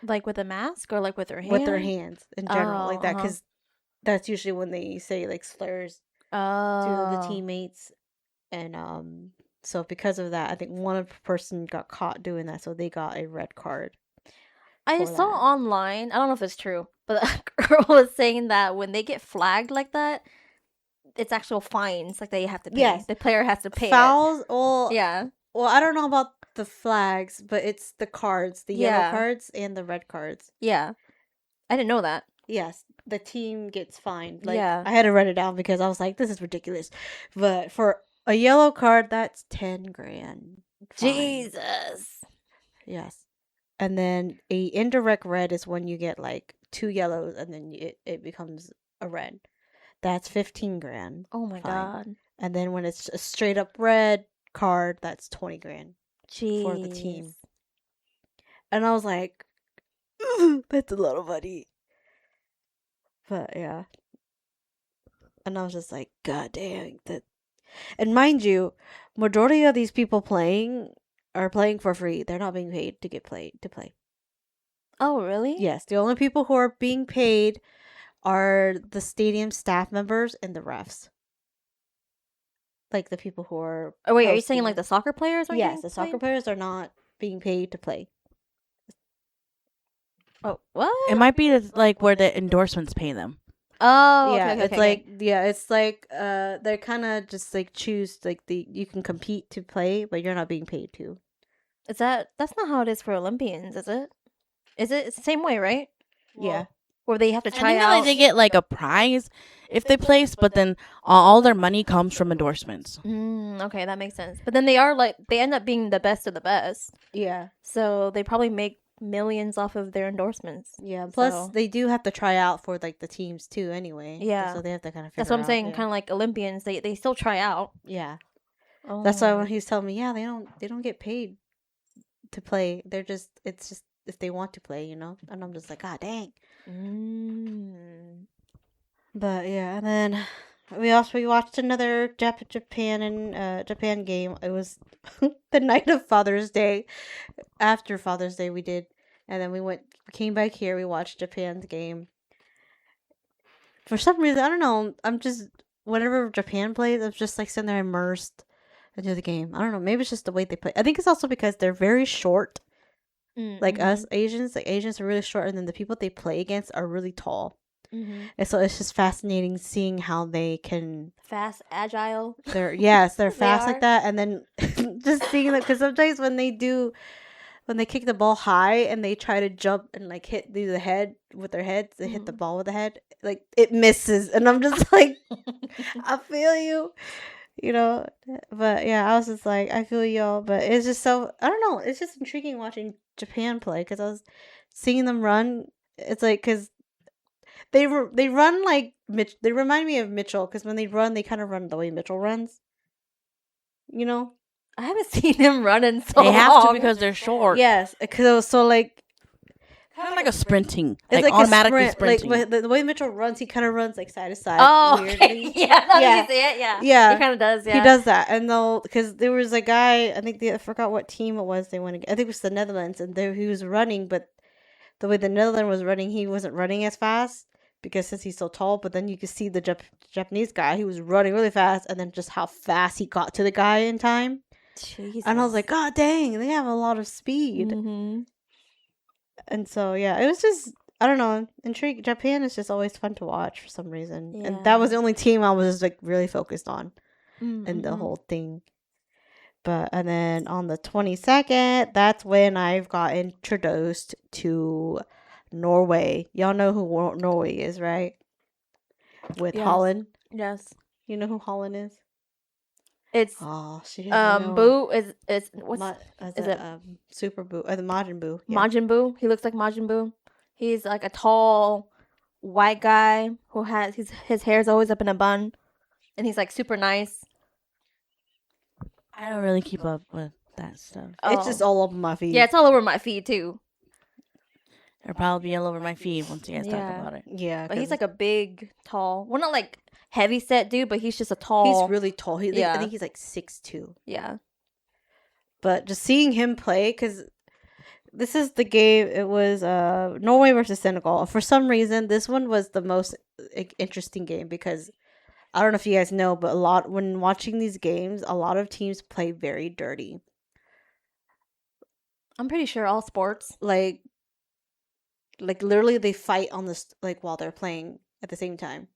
Like with a mask, or like with their hands? With their hands in general, like that, because that's usually when they say like slurs to the teammates. And so because of that, I think one person got caught doing that, so they got a red card. I saw online, I don't know if it's true, but a girl was saying that when they get flagged like that, it's actual fines, like they have to pay. Yes. The player has to pay fouls. It. Well, yeah. Well, I don't know about the flags, but it's the cards, the yellow cards and the red cards. Yeah, I didn't know that. Yes, the team gets fined. Like, I had to write it down because I was like, this is ridiculous. But for a yellow card, that's 10 grand. Fine. Jesus. Yes. And then a indirect red is when you get like 2 yellows and then it becomes a red. That's 15 grand. Oh my God. And then when it's a straight up red card, that's 20 grand. Jeez. For the team. And I was like, that's a lot of money. But yeah. And I was just like, God dang. And mind you, majority of these people are playing for free. They're not being paid to play. Oh, really? Yes. The only people who are being paid are the stadium staff members and the refs. Like the people who are... Oh, wait, are you saying like the soccer players are Yes, the soccer players are not being paid to play. Oh, what? It might be like where the endorsements pay them. Oh, yeah, okay, it's like they're kind of just like choose like you can compete to play, but you're not being paid to. That's not how it is for Olympians, is it? Is it? It's the same way, right? Yeah. Or they have to try I think out. they get like a prize if they place, but then all their money comes from endorsements. Okay, that makes sense. But then they end up being the best of the best. Yeah. So they probably make millions off of their endorsements. Yeah. Plus, they do have to try out for like the teams too, anyway. Yeah. So they have to kind of. That's what I'm saying. Kind of like Olympians, they still try out. Yeah. That's why when he was telling me, yeah, they don't get paid to play. It's just if they want to play, you know. And I'm just like, God dang. But yeah, and then we watched another Japan game. It was the night of Father's Day. After Father's Day, we did, and then we came back here. We watched Japan's game. For some reason, I don't know. I'm just whenever Japan plays, I'm just like sitting there immersed into the game. I don't know. Maybe it's just the way they play. I think it's also because they're very short. Like us Asians, like Asians are really short, and then the people they play against are really tall. And so it's just fascinating seeing how they can fast, agile. They're fast like that, and then just seeing that because sometimes when they kick the ball high and they try to jump and like hit the head with their heads, they hit the ball with the head, like it misses, and I'm just like, I feel you, you know. But yeah, I was just like, I feel y'all, but it's just so I don't know. It's just intriguing watching Japan play because I was seeing them run. It's like because they run like Mitch. They remind me of Mitchell because when they run, they kind of run the way Mitchell runs. You know, I haven't seen him run in so long. They have to because they're short. Yes, because it was so like kind of like a sprinting. It's like automatically a sprint. sprinting. Like the way Mitchell runs, he kind of runs like side to side. Oh, weirdly. okay. Yeah, you see it. Yeah, he kind of does. Yeah, he does that, and though because there was a guy, I forgot what team it was. They went. I think it was the Netherlands, and he was running, but the way the Netherlands was running, he wasn't running as fast because since he's so tall. But then you could see the Japanese guy, he was running really fast, and then just how fast he got to the guy in time. Jesus. And I was like, God dang, they have a lot of speed. And so yeah, it was just I don't know, intrigued. Japan is just always fun to watch for some reason, and that was the only team I was like really focused on in the whole thing. But and then on the 22nd, that's when I've got introduced to Norway. Y'all know who Norway is, right? With Holland. Yes. You know who Holland is? It's she Boo is it Super Boo the Majin Buu. Yeah. Majin Buu. He looks like Majin Buu. He's like a tall white guy who has his hair's always up in a bun, and he's like super nice. I don't really keep up with that stuff. It's just all over my feed. Yeah, it's all over my feed too. It'll probably be all over my feed once you guys talk about it. Yeah, but he's like a big, tall. Well, not like heavy set dude, but he's just a tall. He's really tall. I think he's like 6'2". Yeah. But just seeing him play, because this is the game. It was Norway versus Senegal. For some reason, this one was the most interesting game because I don't know if you guys know, but when watching these games, a lot of teams play very dirty. I'm pretty sure all sports. Like literally they fight on this while they're playing at the same time.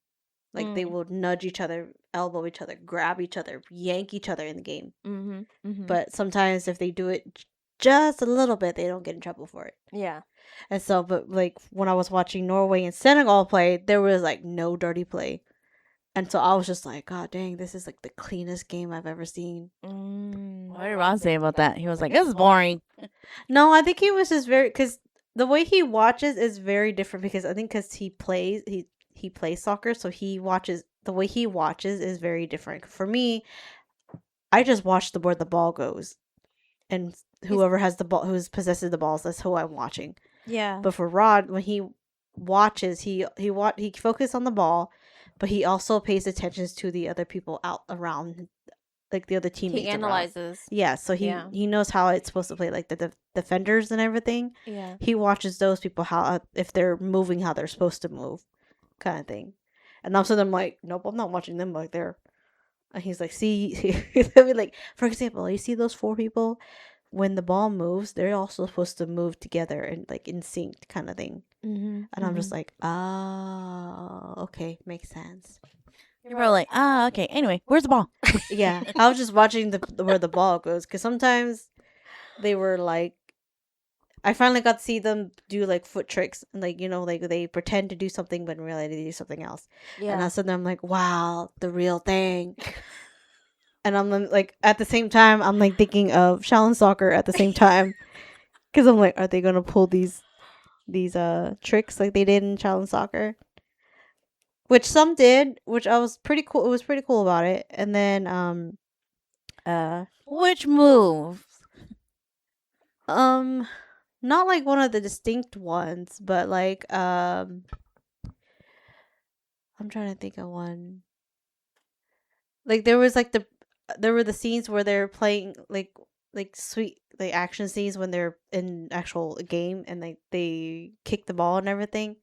Like they will nudge each other, elbow each other, grab each other, yank each other in the game. But sometimes if they do it just a little bit, they don't get in trouble for it. Yeah. And so, but like when I was watching Norway and Senegal play, there was like no dirty play. And so I was just like, God dang, this is like the cleanest game I've ever seen. What did Ron say about that? He was like, this is boring. No, I think he was just because the way he watches is very different because I think because he plays soccer, so the way he watches is very different. For me, I just watch where the ball goes, and whoever has the ball, who possesses the balls, that's who I'm watching. Yeah. But for Rod, when he watches, he focuses on the ball, but he also pays attention to the other people out around, like the other teammates. He analyzes. Around. Yeah, so he knows how it's supposed to play, like the defenders and everything. Yeah. He watches those people how if they're moving how they're supposed to move, kind of thing. And also I'm like, nope, I'm not watching them like they're. And he's like, see, like for example, you see those 4 people. When the ball moves, they're also supposed to move together and like in sync kind of thing. And I'm just like, okay, makes sense. You're probably like, okay. Anyway, where's the ball? Yeah, I was just watching where the ball goes because sometimes they were like, I finally got to see them do like foot tricks and like like they pretend to do something but in reality they do something else. Yeah, and I said, I'm like, wow, the real thing. And I'm like, at the same time, I'm like thinking of Shaolin soccer at the same time, because I'm like, are they gonna pull these tricks like they did in Shaolin soccer? Which some did, which I was pretty cool. It was pretty cool about it. And then Which move? Not like one of the distinct ones, but like I'm trying to think of one. Like there was like there were the scenes where they're playing like sweet like action scenes when they're in actual game and like they kick the ball and everything.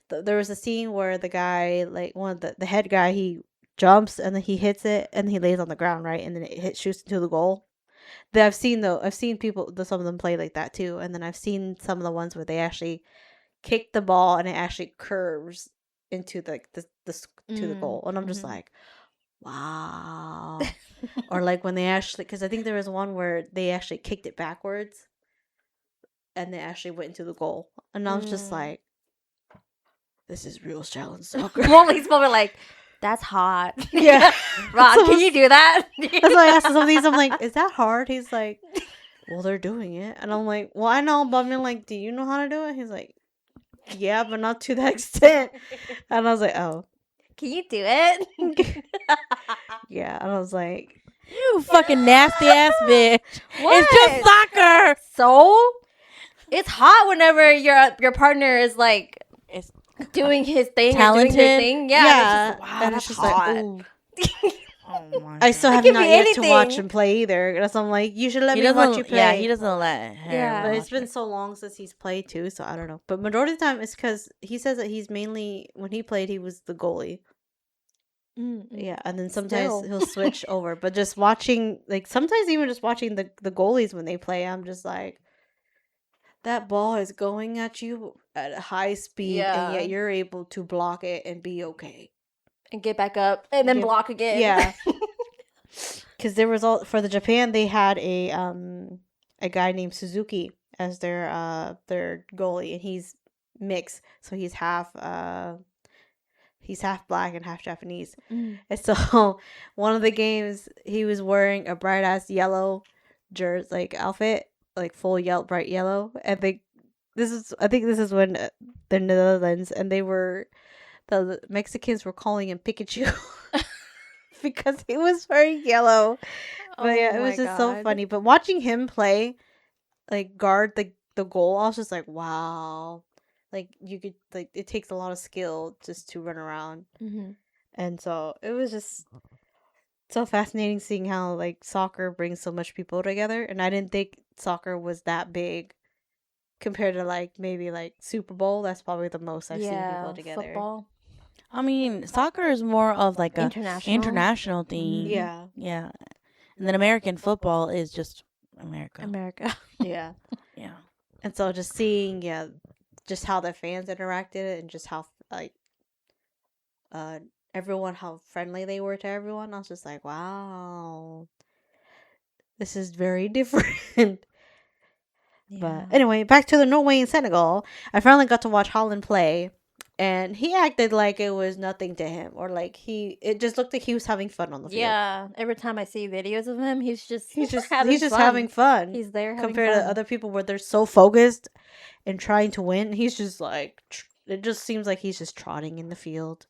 There was a scene where the guy, like one of the head guy, he jumps and then he hits it and he lays on the ground, right, and then it shoots into the goal. That I've seen people, some of them play like that too, and then I've seen some of the ones where they actually kick the ball and it actually curves into to the goal, and I'm just like, wow. Or like when they actually, because I think there was one where they actually kicked it backwards and they actually went into the goal, and I was just like, this is real challenge soccer. Molly's probably like, that's hot. Yeah. Ron, can you do that? That's why I asked him some of these. I'm like, is that hard? He's like, well, they're doing it. And I'm like, well, I know, but I mean, like, do you know how to do it? He's like, yeah, but not to that extent. And I was like, oh. Can you do it? Yeah. And I was like, You fucking nasty ass bitch. What? It's just soccer. So it's hot whenever your partner is like It's doing his thing, talented. or doing their thing. Yeah. yeah. It's just, wow, and that's it's just hot. like, ooh. Oh my I still It have could not be yet to watch anything. him play either. That's I'm like, you should let He me watch doesn't. you play. Yeah, he doesn't let her. Yeah. But watch it's been it. so long since he's played too, so I don't know. But majority of the time, it's because he says that he's mainly, when he played, he was the goalie. Yeah, and then sometimes Still. he'll switch over. But just watching, like sometimes even just watching the goalies when they play, I'm just like, that ball is going at you at a high speed, and Yeah. yet you're able to block it and be okay. And get back up and then block again. Yeah, because there was all for the Japan, they had a guy named Suzuki as their goalie, and he's mixed, so he's half black and half Japanese. And so one of the games he was wearing a bright ass yellow jersey like outfit, like full bright yellow, and I think this is when the Netherlands, and the Mexicans were calling him Pikachu because he was wearing yellow. But yeah, it was just so funny. But watching him play, like guard the goal, I was just like, wow. Like you could like it takes a lot of skill just to run around, and so it was just so fascinating seeing how like soccer brings so much people together. And I didn't think soccer was that big compared to like maybe like Super Bowl. That's probably the most I've seen people together. Football. I mean, soccer is more of like a international thing. Yeah. Yeah. And then American football is just America. Yeah. Yeah. And so just seeing just how the fans interacted and just how like everyone, how friendly they were to everyone, I was just like, wow, this is very different. But anyway, back to the Norway and Senegal. I finally got to watch Holland play, and he acted like it was nothing to him, or like it just looked like he was having fun on the field. Yeah, every time I see videos of him, he's just having fun. He's there having compared fun. to other people where they're so focused and trying to win. He's just like, it just seems like he's just trotting in the field.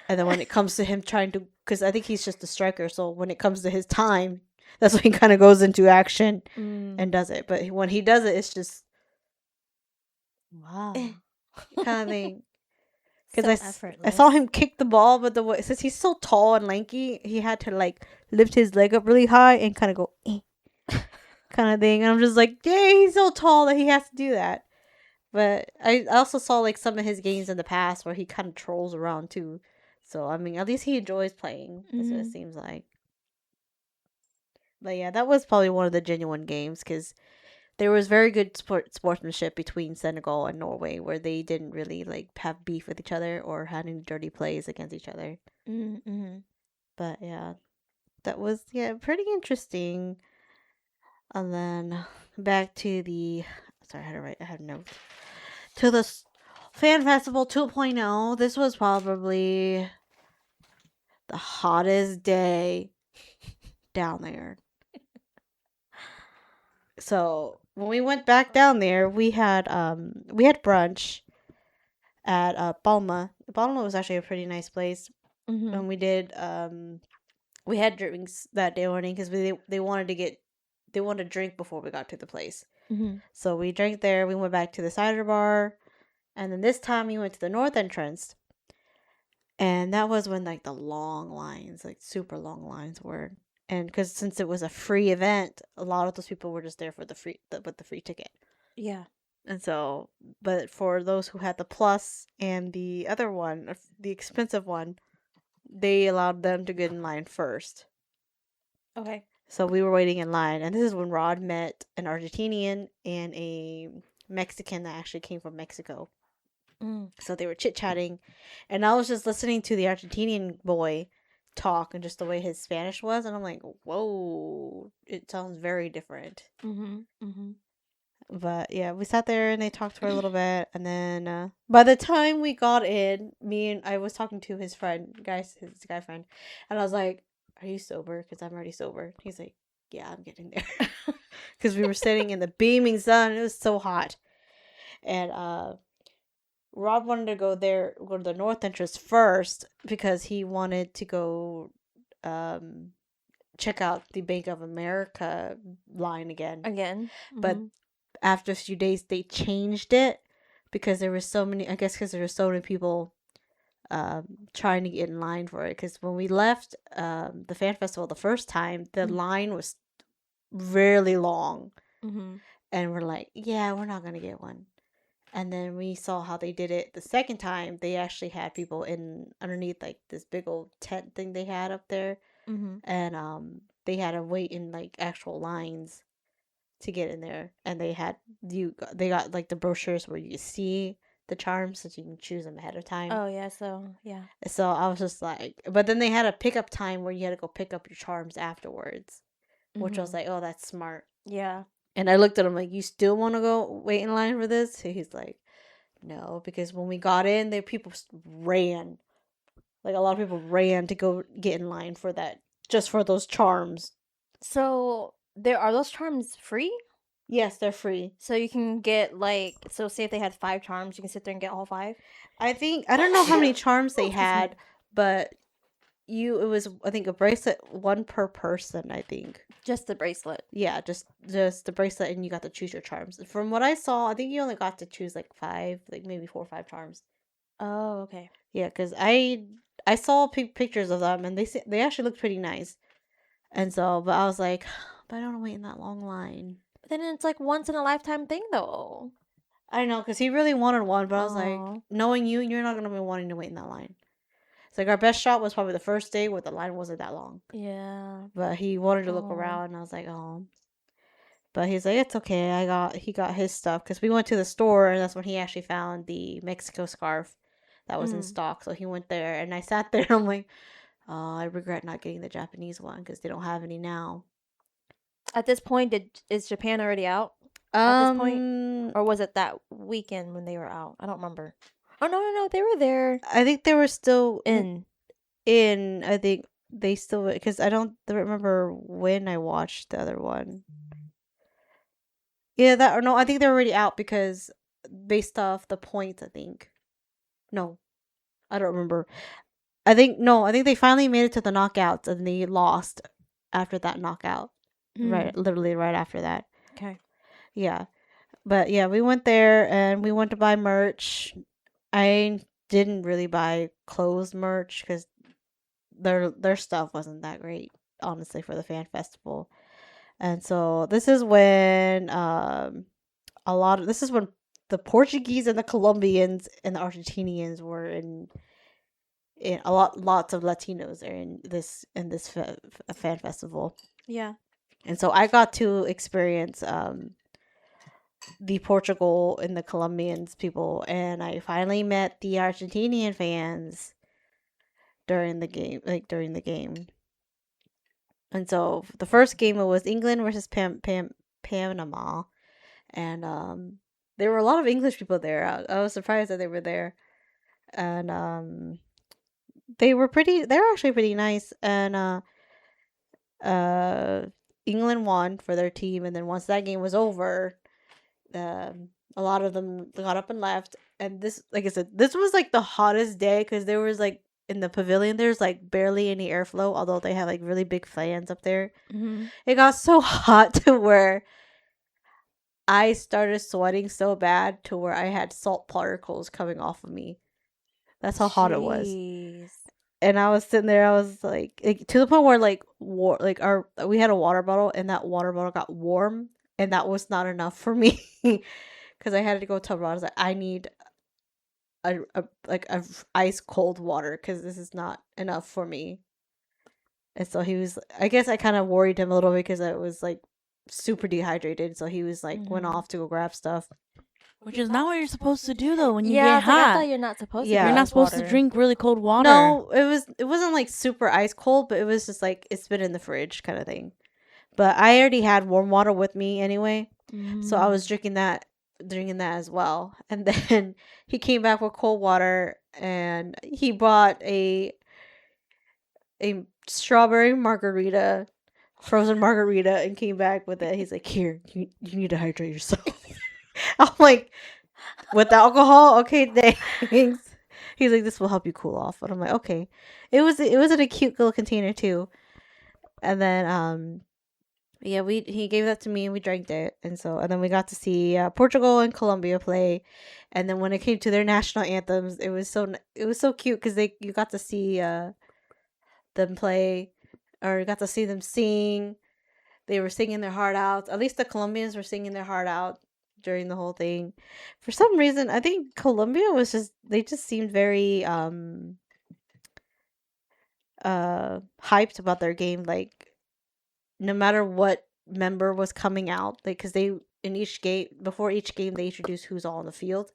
And then when it comes to him trying to, because I think he's just a striker, so when it comes to his time, that's when he kind of goes into action and does it. But when he does it, it's just wow, kind of thing. Because I saw him kick the ball, but since he's so tall and lanky, he had to like lift his leg up really high and kind of go kind of thing. And I'm just like, yay, he's so tall that he has to do that. But I also saw like some of his games in the past where he kind of trolls around too. So I mean, at least he enjoys playing. That's what it seems like. But yeah, that was probably one of the genuine games because there was very good sportsmanship between Senegal and Norway, where they didn't really like have beef with each other or had any dirty plays against each other. But yeah, that was pretty interesting. And then back to I had notes to the Fan Festival 2.0. This was probably the hottest day down there. So when we went back down there, we had brunch at Palma. Palma was actually a pretty nice place, and we did we had drinks that day morning because they wanted to drink before we got to the place. Mm-hmm. So we drank there. We went back to the cider bar, and then this time we went to the north entrance, and that was when like the long lines, like super long lines, were. And because since it was a free event, a lot of those people were just there for with the free ticket. Yeah. And so, but for those who had the plus and the other one, the expensive one, they allowed them to get in line first. Okay. So we were waiting in line, and this is when Rod met an Argentinian and a Mexican that actually came from Mexico. So they were chit-chatting, and I was just listening to the Argentinian boy talk and just the way his Spanish was, and I'm like, whoa, it sounds very different. But yeah, we sat there and they talked to her a little bit, and then by the time we got in, I was talking to his friend, his guy friend, and I was like, "Are you sober? Because I'm already sober." He's like, "Yeah, I'm getting there," because we were sitting in the beaming sun. It was so hot, and Rob wanted to go to the north entrance first because he wanted to go check out the Bank of America line again. But after a few days, they changed it because there were so many. I guess because there were so many people trying to get in line for it. Because when we left the fan festival the first time, the line was really long, and we're like, "Yeah, we're not gonna get one." And then we saw how they did it the second time. They actually had people in underneath like this big old tent thing they had up there, and they had to wait in like actual lines to get in there. And they got like the brochures where you see the charms so you can choose them ahead of time. Oh yeah, so yeah. So I was just like, but then they had a pickup time where you had to go pick up your charms afterwards, which I was like, oh, that's smart. Yeah. And I looked at him like, you still want to go wait in line for this? He's like, no, because when we got in, people ran. Like, a lot of people ran to go get in line for that, just for those charms. So, are those charms free? Yes, they're free. So you can get like, so say if they had 5 charms, you can sit there and get all 5? I don't know how many charms they had, but it was, I think, a bracelet, one per person, I think. Just the bracelet. Yeah, just the bracelet, and you got to choose your charms. From what I saw, I think you only got to choose like 5, like maybe 4 or 5 charms. Oh, okay. Yeah, because I saw pictures of them, and they actually looked pretty nice. And so, but I was like, but I don't want to wait in that long line. But then it's like once in a lifetime thing, though. I know, because he really wanted one, but I was like, knowing you're not going to be wanting to wait in that line. It's like our best shot was probably the first day where the line wasn't that long. Yeah. But he wanted to look around, and I was like, oh. But he's like, it's okay. He got his stuff, because we went to the store, and that's when he actually found the Mexico scarf that was in stock. So he went there, and I sat there, and I'm like, oh, I regret not getting the Japanese one, because they don't have any now. At this point, is Japan already out? At this point, or was it that weekend when they were out? I don't remember. Oh no, they were there. I think they were still in. I think they still, because I don't remember when I watched the other one. Yeah, I think they're already out because based off the points. I think. No, I don't remember. I think they finally made it to the knockouts and they lost after that knockout. Right, literally right after that. Okay. Yeah. But yeah, we went there and we went to buy merch. I didn't really buy clothes merch because their stuff wasn't that great, honestly, for the fan festival. And so this is when this is when the Portuguese and the Colombians and the Argentinians were in lots of Latinos are in this fan festival. Yeah. And so I got to experience the Portugal and the Colombians people, and I finally met the Argentinian fans during the game. And so the first game, it was England versus Panama, and there were a lot of English people there. I was surprised that they were there, and they were actually pretty nice, and England won for their team, and then once that game was over, a lot of them got up and left. And this, like I said, this was like the hottest day because there was like in the pavilion, there's like barely any airflow, although they have like really big fans up there. Mm-hmm. It got so hot to where I started sweating so bad to where I had salt particles coming off of me. That's how hot it was. And I was sitting there, I was like to the point where we had a water bottle, and that water bottle got warm, and that was not enough for me because I had to go tell Rod, I was like, I need a ice cold water because this is not enough for me. And so he was, I guess I kind of worried him a little bit because I was like super dehydrated. So he was like went off to go grab stuff. Which is not what you're supposed to do though when you Yeah, get hot. I thought you're not supposed to. Yeah. You're not supposed to drink really cold water. No, it wasn't like super ice cold, but it was just like it's been in the fridge kind of thing. But I already had warm water with me anyway, so I was drinking that as well. And then he came back with cold water, and he bought a strawberry margarita, frozen margarita, and came back with it. He's like, "Here, you need to hydrate yourself." I'm like, with alcohol, okay, thanks. He's like, this will help you cool off. And I'm like, okay. It was in a cute little container too. And then yeah, he gave that to me and we drank it. And then we got to see Portugal and Colombia play. And then when it came to their national anthems, it was so cute because you got to see them play, or you got to see them sing. They were singing their heart out. At least the Colombians were singing their heart out during the whole thing. For some reason, I think Colombia they just seemed very hyped about their game. Like, no matter what member was coming out, like, because before each game they introduce who's all on the field.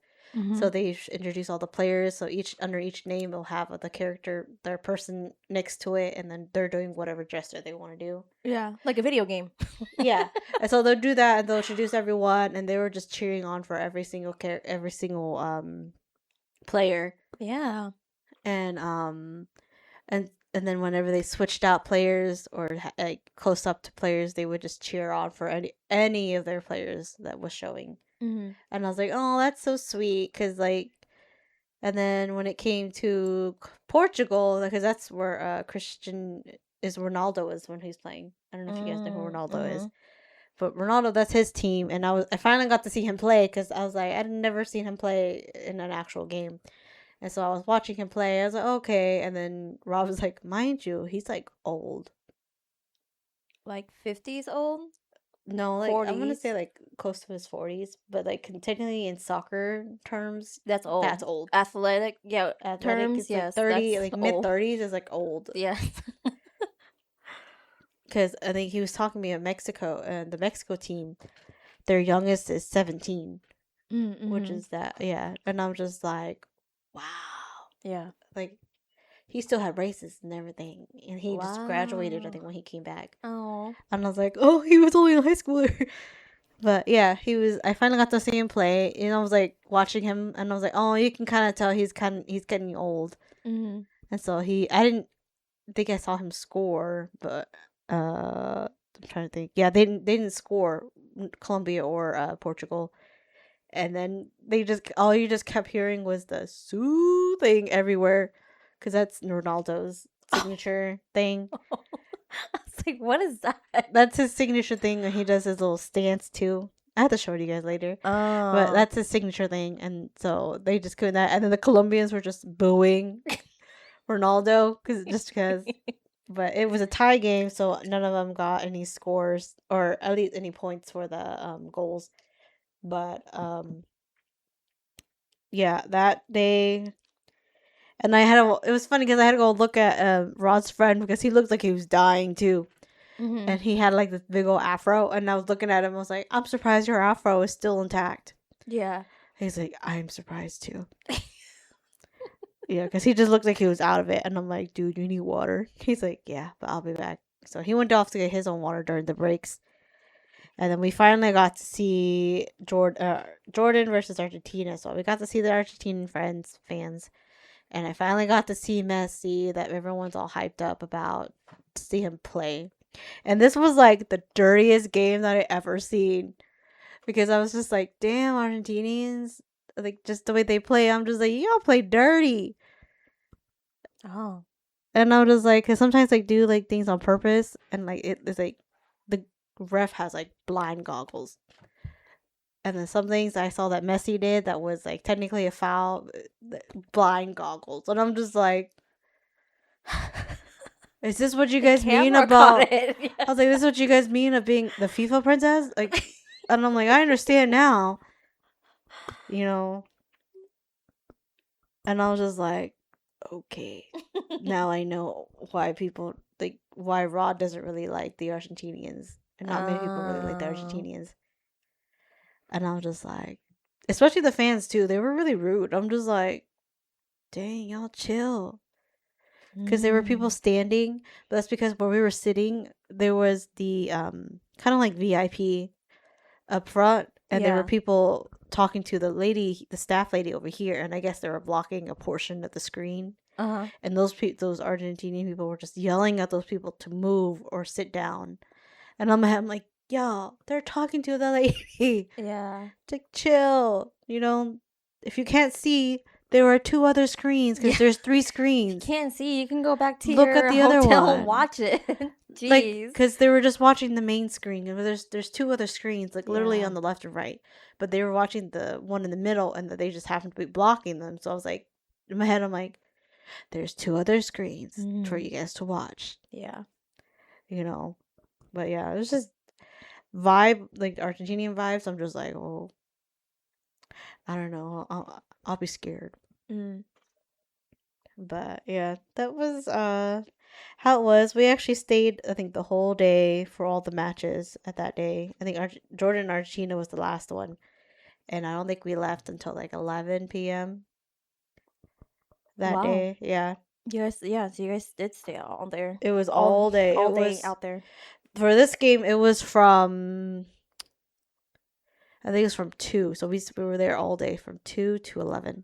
So they introduce all the players. So under each name will have the character, their person next to it, and then they're doing whatever gesture they want to do. Yeah, like a video game. Yeah, and so they'll do that, and they'll introduce everyone, and they were just cheering on for every single player. Yeah, and then whenever they switched out players or like close up to players, they would just cheer on for any of their players that was showing. And I was like, oh, that's so sweet, because like, and then when it came to Portugal, because that's where Ronaldo is when he's playing. I don't know if you guys know who Ronaldo is, but Ronaldo, that's his team, and I finally got to see him play because I was like, I'd never seen him play in an actual game, and so I was watching him play. I was like, okay, and then Rob was like, mind you, he's like old, like 50s old. No, like 40s. I'm gonna say like close to his 40s, but like technically in soccer terms, that's old. That's old. Athletic, yeah. Terms, yes. Like 30, like mid 30s is like old. Yes. Because I think he was talking to me at Mexico, and the Mexico team, their youngest is 17, which is that, yeah. And I'm just like, wow. Yeah. Like, he still had braces and everything, and he just graduated, I think, when he came back. Oh. And I was like, oh, he was only a high schooler. But yeah, I finally got to see him play, and I was like watching him, and I was like, oh, you can kind of tell he's getting old. And so I didn't think I saw him score, but I'm trying to think. Yeah, they didn't score, Colombia or Portugal. And then all you just kept hearing was the soothing everywhere, because that's Ronaldo's signature thing. I was like, what is that? That's his signature thing, and he does his little stance too. I have to show it to you guys later. Oh. But that's his signature thing, and so they just couldn't that. And then the Colombians were just booing Ronaldo because. But it was a tie game, so none of them got any scores or at least any points for the goals. But yeah, that day. And it was funny because I had to go look at Rod's friend because he looked like he was dying too. And he had like this big old afro, and I was looking at him, I was like, I'm surprised your afro is still intact. Yeah. He's like, I'm surprised too. Yeah, because he just looked like he was out of it, and I'm like, dude, you need water. He's like, yeah, but I'll be back. So he went off to get his own water during the breaks. And then we finally got to see Jordan versus Argentina. So we got to see the Argentinian fans. And I finally got to see Messi, that everyone's all hyped up about, to see him play. And this was like the dirtiest game that I ever seen. Because I was just like, damn, Argentinians. Like, just the way they play, I'm just like, y'all play dirty. Oh. And I was just like, cause sometimes like do like things on purpose, and like it's like the ref has like blind goggles. And then some things I saw that Messi did that was like technically a foul, blind goggles, and I'm just like, is this what you The guys mean camera caught about? it. I was like, this is what you guys mean of being the FIFA princess? Like, and I'm like, I understand now, you know. And I was just like, okay, now I know why people like why Rod doesn't really like the Argentinians, and not many people really like the Oh. Argentinians. And I was just like, especially the fans too. They were really rude. I'm just like, dang, y'all chill. Because there were people standing, but that's because where we were sitting, there was the kind of like VIP up front, and there were Yeah. people talking to the lady, the staff lady over here, and I guess they were blocking a portion of the screen. Uh-huh. And those Argentinian people were just yelling at those people to move or sit down. And I'm like, y'all, they're talking to the lady. Yeah. Like, chill. You know, if you can't see, there are 2 other screens because Yeah. there's 3 You screens. can't see. You can go back to Look your at the other hotel one. and watch it. Jeez. Like, because they were just watching the main screen, and there's 2 other screens, like literally Yeah. on the left and right, but they were watching the one in the middle, and they just happened to be blocking them. So I was like, in my head, I'm like, there's 2 other screens for you guys to watch, Yeah. you know. But yeah, it was just vibe, like Argentinian vibes. I'm just like, oh, I don't know, I'll be scared. But yeah, that was how it was. We actually stayed, I think, the whole day for all the matches at that day. I think Jordan and Argentina was the last one, and I don't think we left until like 11 p.m. that Wow. day. Yeah, So you guys did stay all there. it was all day. All It day was out there. for this game. It was from, I think it was from 2. So we were there all day from 2 to 11.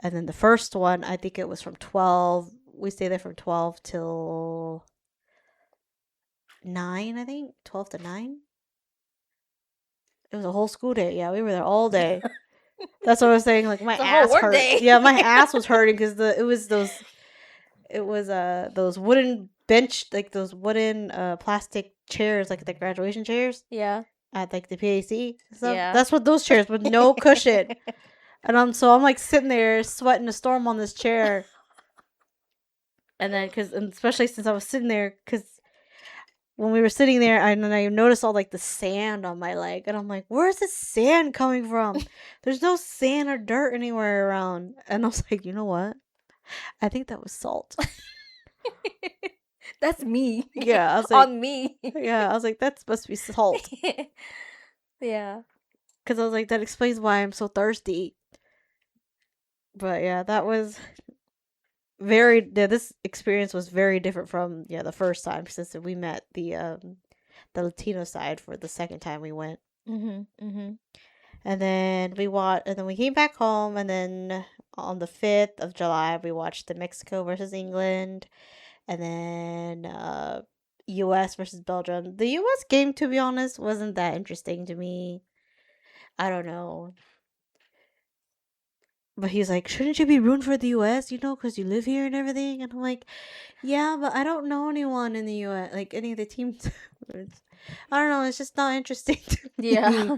And then the first one, I think it was from 12. We stayed there from 12 till 9, I think. 12 to 9. It was a whole school day. Yeah, we were there all day. That's what I was saying. Like, my It's a whole ass work hurt. day. Yeah, my ass was hurting because it was those wooden bench, like those wooden plastic chairs, like the graduation chairs Yeah. at like the PAC stuff. Yeah. That's what those chairs with no cushion. And I'm like sitting there sweating a storm on this chair. And then, and especially since I was sitting there, because when we were sitting there, I noticed all like the sand on my leg, and I'm like, "Where's the sand coming from? There's no sand or dirt anywhere around." And I was like, "You know what? I think that was salt." That's me. Yeah, I was like, on me. yeah, I was like, that must be salt, Yeah. because I was like, that explains why I'm so thirsty. But yeah, that was this experience was very different from the first time, since we met the Latino side for the second time we went. And then we came back home, and then on the 5th of July we watched the Mexico versus England, and then US versus Belgium. The US game, to be honest, wasn't that interesting to me. I don't know. But he's like, shouldn't you be rooting for the US, because you live here and everything? And I'm like, yeah, but I don't know anyone in the US, like any of the teams. I don't know, it's just not interesting to me. Yeah.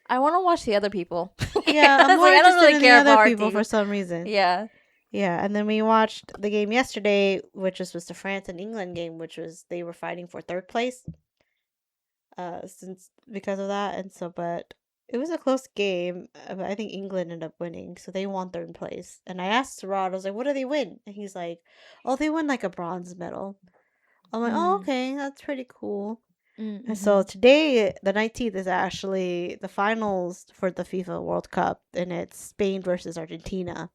I want to watch the other people. Yeah, I'm more I don't interested really in the care other about our people team. for some reason. Yeah. Yeah, and then we watched the game yesterday, which was the France and England game, which was they were fighting for 3rd place. Because of that, and so, but it was a close game. But I think England ended up winning, so they won 3rd place. And I asked Rod, I was like, "What do they win?" And he's like, "Oh, they won like a bronze medal." I'm like, "Oh, okay, that's pretty cool." And so today, the 19th, is actually the finals for the FIFA World Cup, and it's Spain versus Argentina.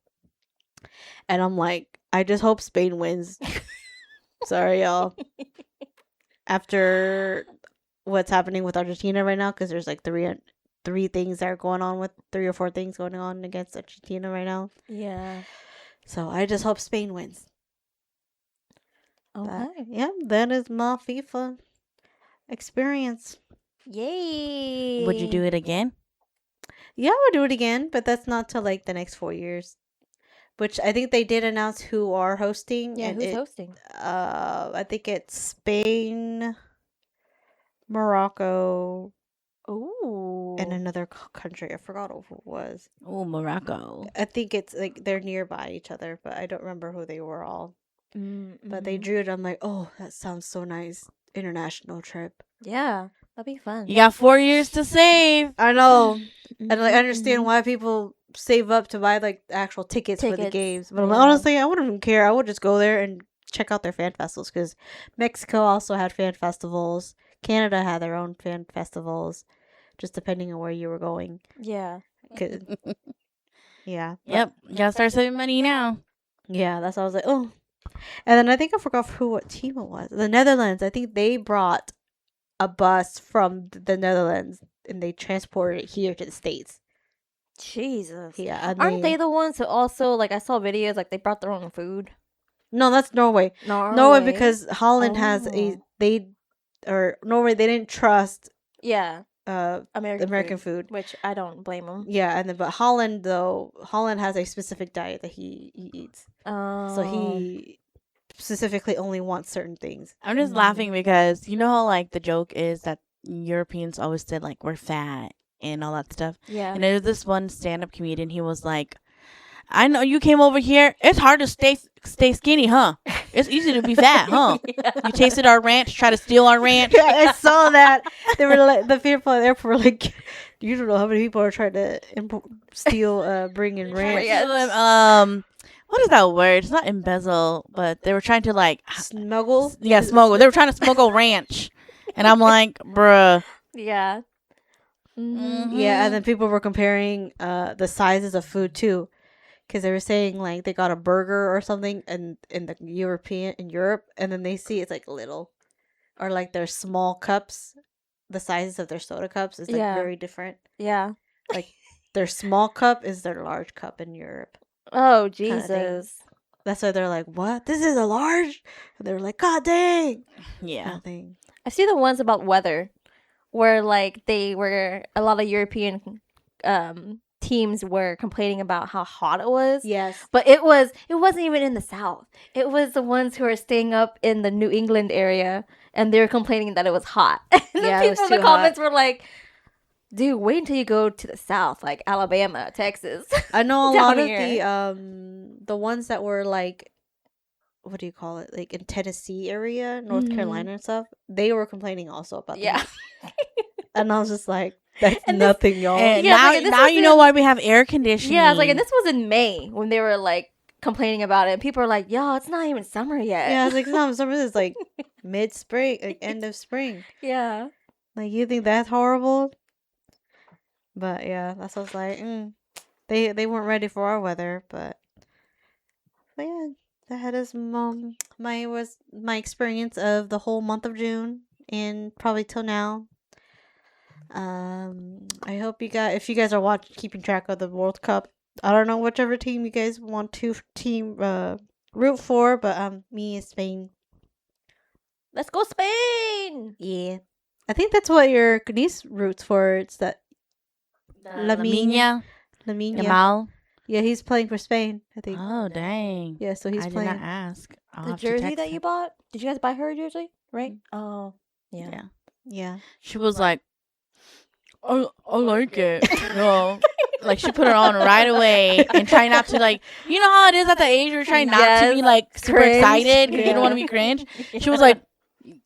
And I'm like, I just hope Spain wins. Sorry, y'all. After what's happening with Argentina right now, because there's like three things that are going on, with 3 or 4 things going on against Argentina right now. Yeah. So I just hope Spain wins. Okay. But, yeah, that is my FIFA experience. Yay. Would you do it again? Yeah, I would do it again, but that's not till like the next 4 years. which I think they did announce who are hosting. Yeah, and who's hosting? I think it's Spain, Morocco, Ooh. and another country. I forgot who it was. Oh, Morocco. I think it's like they're nearby each other, but I don't remember who they were all. But they drew it. I'm like, oh, that sounds so nice. International trip. Yeah, that'd be fun. You got 4 years to save. I know. And like, I understand why people save up to buy like actual tickets for the games. But honestly, I wouldn't even care. I would just go there and check out their fan festivals, because Mexico also had fan festivals. Canada had their own fan festivals, just depending on where you were going. Yeah. Yeah. Yep. You gotta start saving money now. Yeah, that's why I was like, oh. And then I think I forgot what team it was. The Netherlands. I think they brought a bus from the Netherlands and they transported it here to the States. Jesus. Yeah. Aren't they the ones who also, like, I saw videos, like, they brought their own food? No, that's Norway. Norway, because Holland has Norway, they didn't trust American food. Which I don't blame them. Yeah, but Holland has a specific diet that he eats. So he specifically only wants certain things. I'm just laughing because you know how like the joke is that Europeans always said like we're fat and all that stuff. Yeah. And there's this one stand-up comedian. He was like, "I know you came over here. It's hard to stay skinny, huh? It's easy to be fat, huh? Yeah. You tasted our ranch, try to steal our ranch." Yeah, I saw that. They were like, the people at the airport were like, you don't know how many people are trying to bring in ranch. What is that word? It's not embezzle, but they were trying to like smuggle. Yeah, smuggle. They were trying to smuggle ranch, and I'm like, bruh. Yeah. Mm-hmm. Yeah, and then people were comparing the sizes of food too, because they were saying like they got a burger or something in Europe, and then they see it's like little, or like their small cups, the sizes of their soda cups is like very different. Yeah. Like their small cup is their large cup in Europe. Oh, Jesus. That's why they're like, what? This is a large? And they're like, God dang. Yeah. I see the ones about weather where like a lot of European teams were complaining about how hot it was. Yes. But it wasn't even in the South. It was the ones who are staying up in the New England area, and they were complaining that it was hot. And the people in the comments were like, dude, wait until you go to the South, like Alabama, Texas. I know a lot of the ones that were like, what do you call it? Like in Tennessee area, North Carolina and stuff. They were complaining also about that. And I was just like, that's nothing, y'all. And now you know why we have air conditioning. Yeah, I was like, and this was in May when they were like complaining about it. And people are like, yo, it's not even summer yet. Yeah, I was like, it's not summer. It's like mid-spring, like end of spring. Yeah. Like, you think that's horrible? But yeah, that's what I was like. They weren't ready for our weather, but yeah, that is my experience of the whole month of June and probably till now. I hope if you guys are keeping track of the World Cup, I don't know whichever team you guys want to root for, but me is Spain. Let's go Spain! Yeah, I think that's what your niece roots for. It's that Lamine Yamal. Yeah, he's playing for Spain, I think. Oh, dang. Yeah, so he's playing. I did not ask. The jersey that you bought? Did you guys buy her a jersey? Right? Oh, yeah. Yeah. She was like, I like it. No. Like, she put it on right away and try not to, like, you know how it is at the age where you're trying not to be, like, super excited because you don't want to be cringe? She was, like,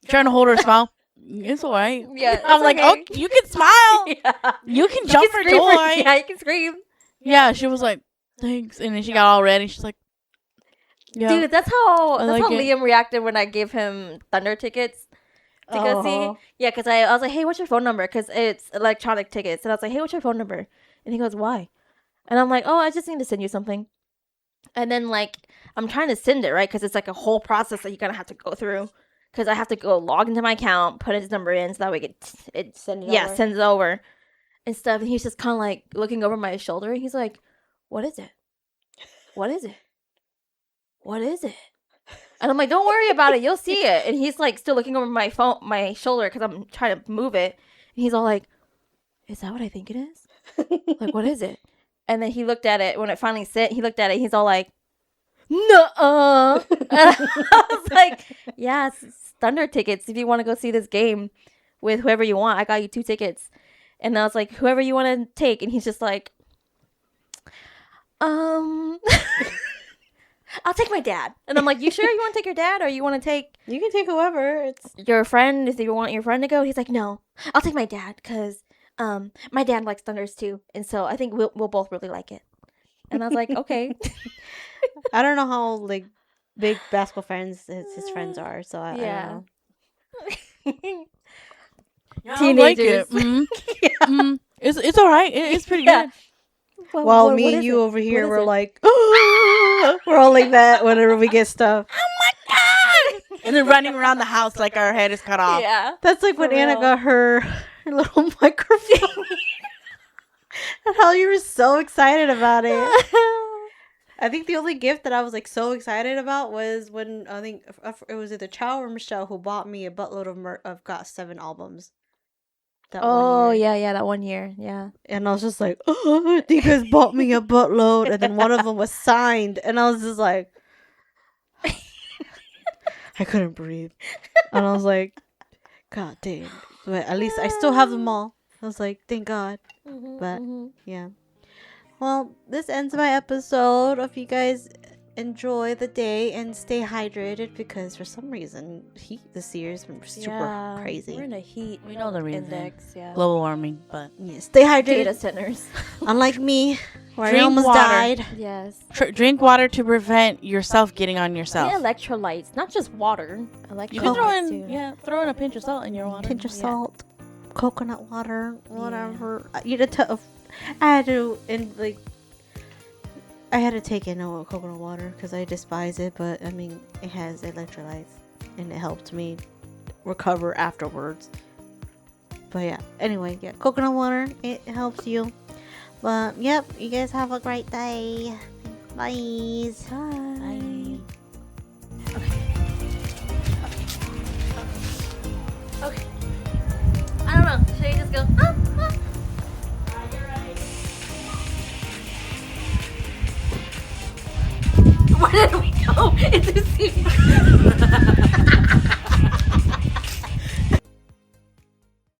trying to hold her smile. It's all right. Yeah. I'm like, okay, you can smile. Yeah. You can jump for joy. Yeah, you can scream. Yeah, she was like, thanks. And then she got all ready. She's like, yeah. Dude, that's how Liam reacted when I gave him Thunder tickets to go see. Yeah, because I was like, hey, what's your phone number? Because it's electronic tickets. And I was like, hey, what's your phone number? And he goes, why? And I'm like, oh, I just need to send you something. And then, like, I'm trying to send it, right? Because it's like a whole process that you're going to have to go through. Because I have to go log into my account, put his number in so that way it sends it over and stuff. And he's just kind of like looking over my shoulder. And he's like, what is it? What is it? What is it? And I'm like, don't worry about it. You'll see it. And he's like still looking over my shoulder because I'm trying to move it. And he's all like, is that what I think it is? Like, what is it? And then he looked at it when it finally sent. He looked at it. He's all like, nuh-uh. And I was like, yeah, it's Thunder tickets if you want to go see this game with whoever you want. I got you 2 tickets. And I was like, whoever you want to take. And he's just like, I'll take my dad. And I'm like, you sure you want to take your dad, or you want to take You can take whoever. It's your friend if you want your friend to go? He's like, no, I'll take my dad because my dad likes Thunders too, and so I think we'll both really like it. And I was like, okay. I don't know how like big basketball fans his friends are, so I don't know. Yeah, Teenagers. I like it. It's all right. It's pretty Yeah. good. Well, what me is and you it? over here, What is we're it? like, we're all like that whenever we get stuff. And then running around the house like our head is cut off. Yeah. That's like when For Anna real. got her little microphone. And how you were so excited about it. I think the only gift that I was like so excited about was when I think it was either Chow or Michelle who bought me a buttload of Got 7 albums. That Oh, 1 year. yeah, that 1 year. Yeah. And I was just like, oh, you guys bought me a buttload. And then one of them was signed. And I was just like, I couldn't breathe. And I was like, God damn. But at least I still have them all. I was like, thank God. But yeah. Well, this ends my episode. If you guys enjoy the day and stay hydrated, because for some reason this year has been super crazy. We're in a heat We know the reason. index. Yeah. Global warming, but Yeah, stay hydrated. Data centers. Unlike me, where I Drink almost water. died. Yes. drink water to prevent yourself getting on yourself. And electrolytes, not just water. Electrolytes You can throw too. in throw in a pinch of salt in your water. Pinch of Yeah. salt, coconut water, whatever. You had to. I had to, and like, I had to take in coconut water because I despise it. But I mean, it has electrolytes, and it helped me recover afterwards. But yeah, anyway, yeah, coconut water, it helps you. But yep, you guys have a great day. Bye. Bye. Okay. I don't know. Should I just go? Where did we go? It's a